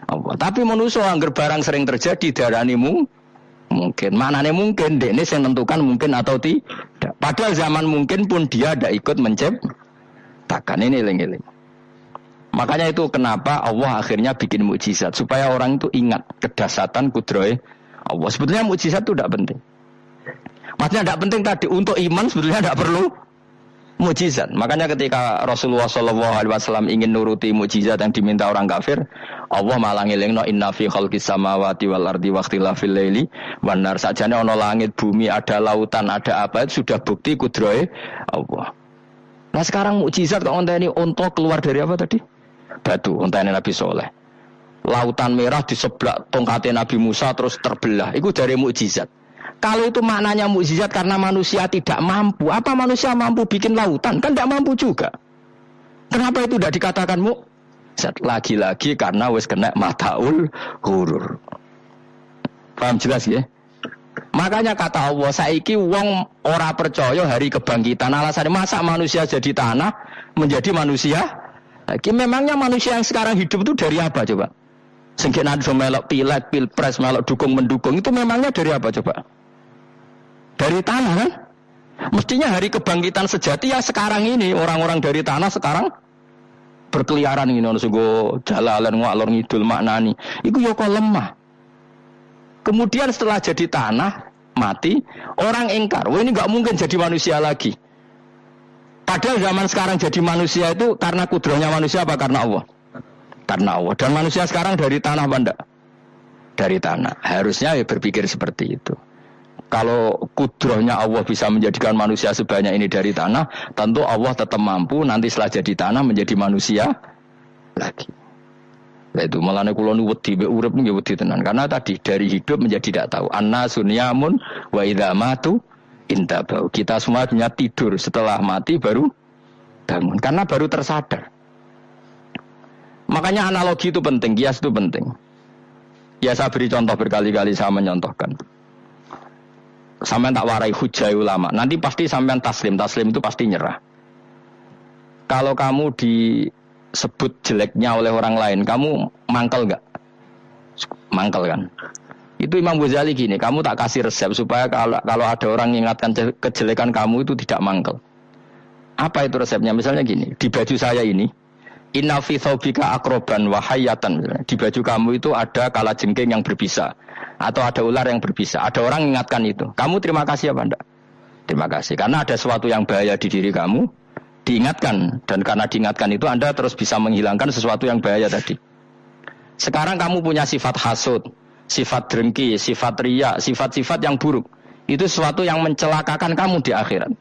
Allah. Tapi manusia angger barang sering terjadi darani mungkin. Maknane mungkin dekne sing nentukan mungkin atau tidak. Padahal zaman mungkin pun dia tidak ikut menciptakan. Ini eling-eling. Makanya itu kenapa Allah akhirnya bikin mukjizat supaya orang itu ingat kedahsyatan kudrahe Allah. Sebetulnya mukjizat itu tidak penting. Maksudnya tidak penting tadi untuk iman sebetulnya tidak perlu mukjizat. Makanya ketika Rasulullah SAW ingin nuruti mukjizat yang diminta orang kafir, Allah malah ngelingno inna fi khalqis samawati wal ardi waqtilafil laili wan nar. Sajane ana langit, bumi, ada lautan, ada apa itu sudah bukti kudrahe Allah. Nah sekarang mukjizat kok onteni unta keluar dari apa tadi? Batu, ontene Nabi Soleh. Lautan merah diseblak tongkatnya Nabi Musa terus terbelah. Itu dari mukjizat. Kalau itu maknanya mukjizat karena manusia tidak mampu. Apa manusia mampu bikin lautan? Kan tidak mampu juga. Kenapa itu tidak dikatakan mukjizat? Lagi-lagi karena wis kena mataul hurur. Paham jelas ya? Makanya kata Allah, saiki wong ora percaya hari kebangkitan. Alasannya masa manusia jadi tanah menjadi manusia? Lagi memangnya manusia yang sekarang hidup itu dari apa coba? Sengke nado melok pileg, pilpres, melok dukung mendukung itu memangnya dari apa coba? Dari tanah kan? Mestinya hari kebangkitan sejati ya sekarang ini orang-orang dari tanah sekarang berkeliaran ini ono sungguh jalalan ngalor ngidul maknani. Iku yo kok lemah. Kemudian setelah jadi tanah mati, orang ingkar, wah ini nggak mungkin jadi manusia lagi. Padahal zaman sekarang jadi manusia itu karena kudrahnya manusia apa karena Allah? Karena Allah. Dan manusia sekarang dari tanah apa enggak? Dari tanah. Harusnya ya berpikir seperti itu. Kalau kudrahnya Allah bisa menjadikan manusia sebanyak ini dari tanah, tentu Allah tetap mampu nanti setelah jadi tanah menjadi manusia lagi. Nah itu malahnya kula nu wedi mbek urip nggih wedi tenan karena tadi dari hidup menjadi tidak tahu. Annasun yamun wa idza matu intabau. Kita semua punya tidur setelah mati baru bangun karena baru tersadar. Makanya analogi itu penting, kias itu penting. Ya saya beri contoh berkali-kali saya menyontohkan. Sampean tak warai hujah ulama. Nanti pasti sampean taslim itu pasti nyerah. Kalau kamu disebut jeleknya oleh orang lain, kamu mangkel enggak? Mangkel kan? Itu Imam Ghazali gini, kamu tak kasih resep supaya kalau ada orang mengingatkan kejelekan kamu itu tidak mangkel. Apa itu resepnya? Misalnya gini, di baju saya ini inna fi thawbika akroban wa hayatan. Di baju kamu itu ada kalajengking yang berbisa atau ada ular yang berbisa. Ada orang mengingatkan itu. Kamu terima kasih apa enggak? Terima kasih. Karena ada sesuatu yang bahaya di diri kamu, diingatkan. Dan karena diingatkan itu Anda terus bisa menghilangkan sesuatu yang bahaya tadi. Sekarang kamu punya sifat hasud, sifat dengki, sifat riya, sifat-sifat yang buruk. Itu sesuatu yang mencelakakan kamu di akhirat.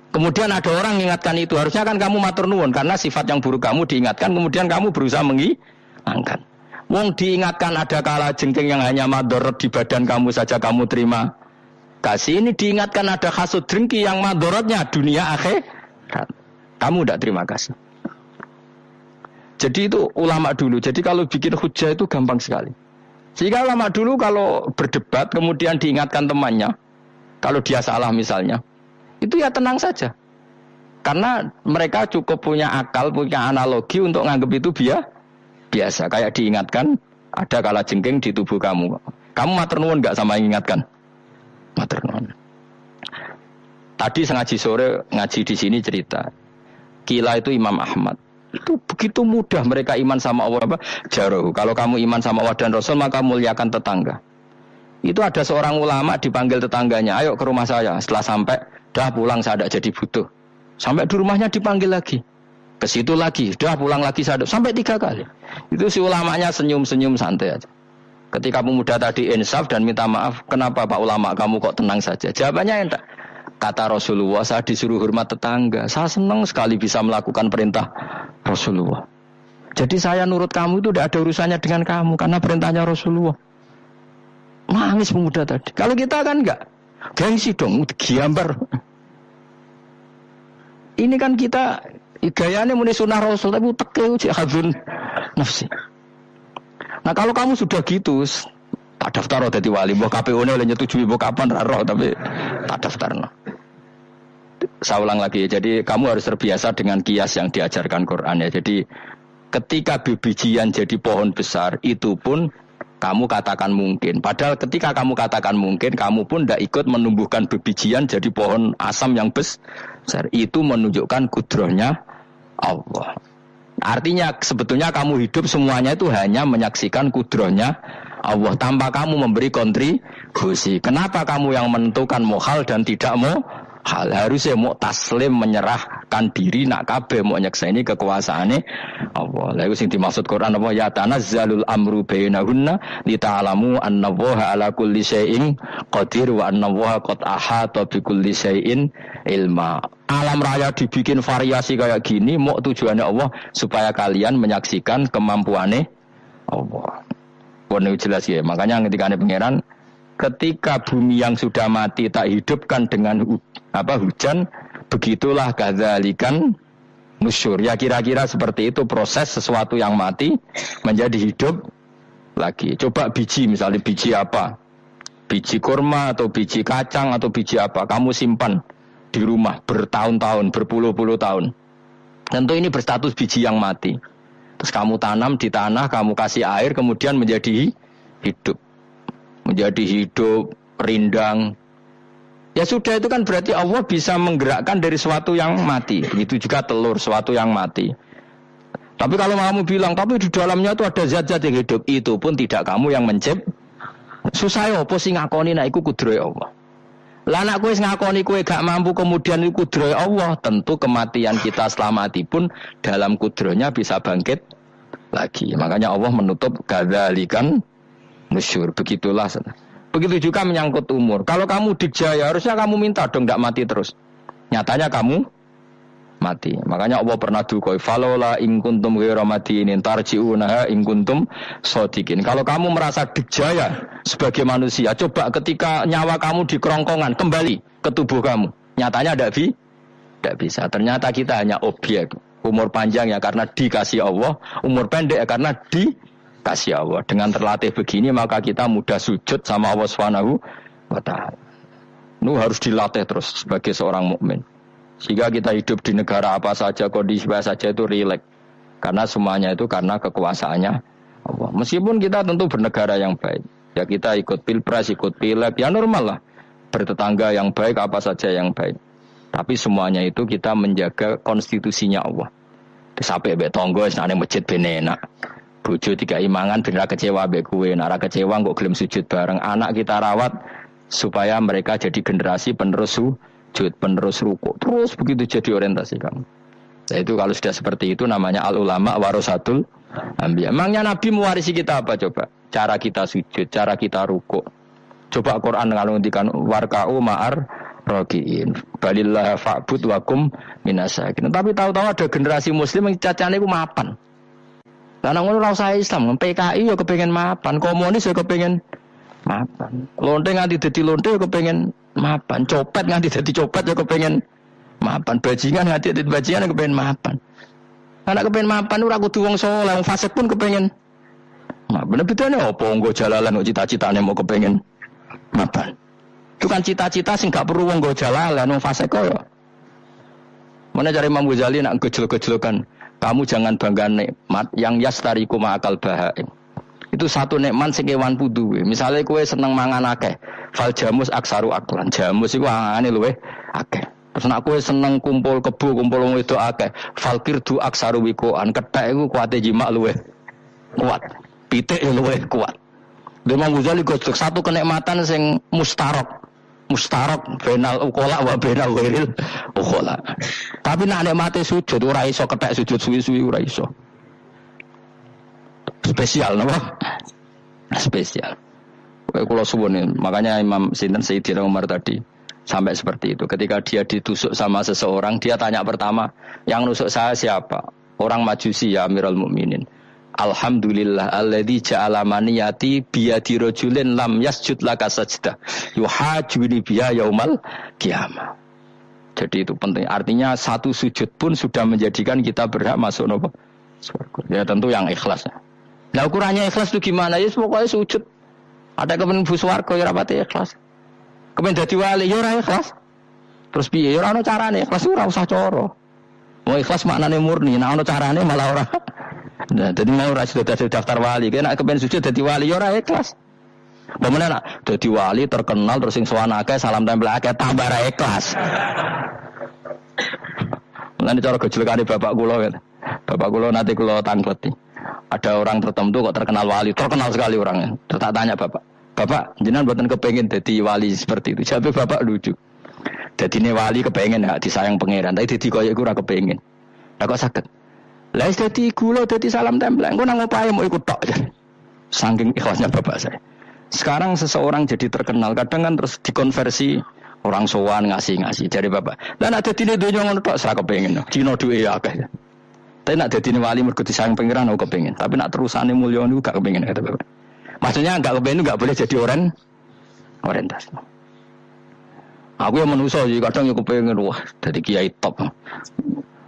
Kemudian ada orang mengingatkan itu, harusnya kan kamu matur nuwun karena sifat yang buruk kamu diingatkan, kemudian kamu berusaha menghilangkan. Wong diingatkan ada kalajengking yang hanya madorot di badan kamu saja kamu terima kasih. Ini diingatkan ada hasud dengki yang madorotnya dunia akhirat. Kamu tidak terima kasih. Jadi itu ulama dulu. Jadi kalau bikin hujah itu gampang sekali. Sehingga ulama dulu kalau berdebat kemudian diingatkan temannya, kalau dia salah misalnya, itu ya tenang saja. Karena mereka cukup punya akal, punya analogi untuk nganggap itu biasa. Kayak diingatkan, ada kalajengking di tubuh kamu. Kamu matur nuwun enggak sama yang ingatkan? Matur nuwun. Tadi ngaji sore, ngaji di sini cerita. Kila itu Imam Ahmad. Itu begitu mudah mereka iman sama Allah. Jaroh. Kalau kamu iman sama Allah dan Rasul, maka muliakan tetangga. Itu ada seorang ulama dipanggil tetangganya, ayo ke rumah saya. Setelah sampai, dah pulang saya tidak jadi butuh. Sampai di rumahnya dipanggil lagi. Ke situ lagi, dah pulang lagi saya sampai 3 kali. Itu si ulamanya senyum-senyum santai aja. Ketika pemuda tadi insaf dan minta maaf, kenapa Pak ulama kamu kok tenang saja? Jawabannya enggak. Kata Rasulullah, saya disuruh hormat tetangga. Saya senang sekali bisa melakukan perintah Rasulullah. Jadi saya nurut kamu itu tidak ada urusannya dengan kamu karena perintahnya Rasulullah. Nangis pemuda tadi. Kalau kita kan enggak. Gengsi dong, giambar. Ini kan kita gayanya muni sunnah Rasul tapi tekeu jihadun nafsi. Nah kalau kamu sudah gitu, tak daftar dadi wali, mbok KPU-ne oleh nyetujui mbok kapan ra roh tapi tak daftarno. Saya ulang lagi, jadi kamu harus terbiasa dengan kias yang diajarkan Quran ya. Jadi ketika bibijian jadi pohon besar, itu pun kamu katakan mungkin. Padahal ketika kamu katakan mungkin, kamu pun tidak ikut menumbuhkan bibijian jadi pohon asam yang besar. Itu menunjukkan kudrahnya Allah. Artinya sebetulnya kamu hidup semuanya itu hanya menyaksikan kudrahnya Allah tanpa kamu memberi kontribusi. Kenapa kamu yang menentukan mau hal dan tidak mau hal? Harusnya mau taslim menyerahkan diri nak kabeh mau nyekseni kekuasaane Allah. Lha iku sing dimaksud Quran apa ya tanazzalul amru bainahunna lita'lamu annallaha ala kulli syai'in qadir wa annallaha qad ahata bi kulli syai'in ilma. Alam raya dibikin variasi kayak gini mau tujuannya Allah supaya kalian menyaksikan kemampuane Allah. Ini jelas ya. Makanya ketika ada pangeran, ketika bumi yang sudah mati tak hidupkan dengan hujan, begitulah kadzalikan nusyur. Ya kira-kira seperti itu proses sesuatu yang mati menjadi hidup lagi. Coba biji, misalnya biji apa? Biji kurma atau biji kacang atau biji apa? Kamu simpan di rumah bertahun-tahun, berpuluh-puluh tahun. Tentu ini berstatus biji yang mati. Terus kamu tanam di tanah, kamu kasih air, kemudian menjadi hidup. Menjadi hidup, rindang. Ya sudah, itu kan berarti Allah bisa menggerakkan dari sesuatu yang mati. Begitu juga telur, sesuatu yang mati. Tapi kalau kamu bilang, tapi di dalamnya itu ada zat-zat yang hidup, itu pun tidak kamu yang menciptakan. Susah ya, apa sih ngakoni nak iku kudrohe Allah. Lah anak kowe ngakoni kowe gak mampu kemudian iku kudrohe Allah, tentu kematian kita setelah mati pun dalam kudrohnya bisa bangkit lagi. Makanya Allah menutup kadzalikan nusyur. Begitulah. Begitu juga menyangkut umur. Kalau kamu dijaya, harusnya kamu minta dong gak mati terus. Nyatanya kamu mati. Makanya Allah pernah dukoi falola in kuntum ghairu madinin tarji'unaha in kuntum shodiqin. Kalau kamu merasa dijaya sebagai manusia, coba ketika nyawa kamu di kerongkongan kembali ke tubuh kamu. Nyatanya tidak bisa. Ternyata kita hanya objek. Umur panjang ya karena dikasih Allah, umur pendek ya karena dikasih Allah. Dengan terlatih begini maka kita mudah sujud sama Allah Subhanahu wa taala. Itu harus dilatih terus sebagai seorang mukmin. Sehingga kita hidup di negara apa saja, kondisi apa saja itu rileks. Karena semuanya itu karena kekuasaannya Allah. Meskipun kita tentu bernegara yang baik. Ya kita ikut pilpres, ikut pileg, ya normal lah. Bertetangga yang baik, apa saja yang baik. Tapi semuanya itu kita menjaga konstitusinya Allah. Sampai mbek tangga wis nang masjid ben enak. Bojo dikai mangan ben ora kecewa mbek kowe, nek ora kecewa kok gelem sujud bareng. Anak kita rawat supaya mereka jadi generasi penerus penerus rukuk. Terus begitu jadi orientasi kamu. Nah, itu kalau sudah seperti itu namanya al-ulama warasatul anbiya. Emangnya Nabi mewarisi kita apa coba? Cara kita sujud, cara kita rukuk. Coba Quran kalau ngendikan warka'u ma'ar rakiin. Balillah fa'bud wakum minasakin. Tapi tahu-tahu ada generasi muslim yang cacane ku mapan. Lah nang ngono ora usah Islam, PKI yo kepengin mapan, komunis yo kepengin mapan. Lonte nganti dadi lonte yo kepengin mapan, copet nganti dadi copet yo kepengin mapan, bajingan nganti dadi bajingan yo kepengin mapan. Anak kepengin mapan ora kudu wong saleh, wong fasik pun kepengin mapan. Bedane opo nggo jalalan kok cita-citane mau kepengin mapan. Itu kan cita-cita sing gak perlu wong nggo jalalan, wong fasik kok yo. Mana cari Imam Ghazali nak gejol-gejolokan, kamu jangan bangga nikmat yang yastariku ma'akal bahaim. Itu satu nikmat sing kewan duwe. Misale kowe seneng mangan akeh, fal jamus aksaru aklan. Jamus iku angane luweh akeh. Terus nek kowe seneng kumpul kebo, kumpul wong wedok akeh, fal kirdu aksaru wikoan. Kethek iku kuwate jimak luweh kuat. Pitik luweh kuat. Imam Ghazali gojok satu kenikmatan sing mustarok benal ukola wa benal wiril ukola. Tapi nek nikmate sujud ora iso kethek sujud suwi-suwi ora iso. Spesial napa? Spesial. Kalau suwun makanya Imam Sinten Sayyidina Umar tadi sampai seperti itu. Ketika dia ditusuk sama seseorang, dia tanya pertama, yang nusuk saya siapa? Orang Majusi ya Amirul Mukminin. Alhamdulillah alladzi ja'ala maniyati biyadi rajulin lam yasjud laka sajdah yuhajuni biya yaumal qiyamah. Jadi itu penting. Artinya satu sujud pun sudah menjadikan kita berhak masuk napa? Surga. Ya tentu yang ikhlas. Nah ukurannya ikhlas itu gimana? Ya pokoknya sujud. Ada kepen bu swarga ya rapati ikhlas. Kepen dadi wali ya ora ikhlas. Terus piye? Ya ora ono carane ikhlas ora usah cara. Mau ikhlas maknane murni, nek ono carane malah ora. Nah, jadi mau ora sudah ada daftar wali, kena kepen sujud dadi wali ya ora ikhlas. Bagaimana nak dadi wali terkenal terus sing sowan akeh salam tempel akeh tambah ra ikhlas. Lan cara gejolakane bapak kula kan. Bapak kula nanti kula tangkleti. Ada orang tertentu kok terkenal wali, terkenal sekali orangnya. Terus tak tanya bapak, jenengan mboten kepengin dadi wali seperti itu. Jawabe bapak lucu. Dadine wali kepengin ya disayang pangeran, tapi dadi koyo iku ora kepengin. Lah kok saged? Lah wis dadi kula dadi salam tempel. Engko nang opahe mau ikut tok. Saking ikhlasnya bapak saya. Sekarang seseorang jadi terkenal, kadang kan terus dikonversi orang sowan ngasih dari bapak. Lah nek dadine donya ngono tok ora kepengin. Dino duwe akeh. Tapi nak dadi wali mergo disayang pangeran aku kepengin. Tapi nak terusane mulya niku gak kepengin kata Bapak. Maksudnya gak kepengin itu gak boleh jadi orientasi. Aku yang manusia sih kadang ya kepengin wah dari kiai top.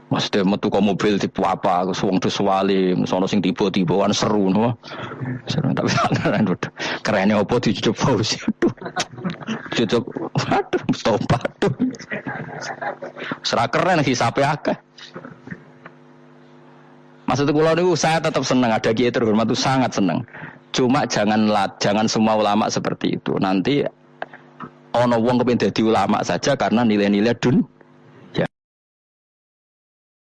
Maksudnya metu ke mobil tipe apa, aku suwung tuh swali, sono sing tiba-tiba kan seru, no? Seru tapi keren, kerennya apa dicucuk Fauzi, cucuk, waduh, Mustafa, tuh, serah keren hisapnya akeh. Maksudnya kalau itu saya tetap senang ada kiai terhormat itu sangat senang. Cuma jangan semua ulama seperti itu. Nanti ono wong kepen dadi ulama saja karena nilai-nilai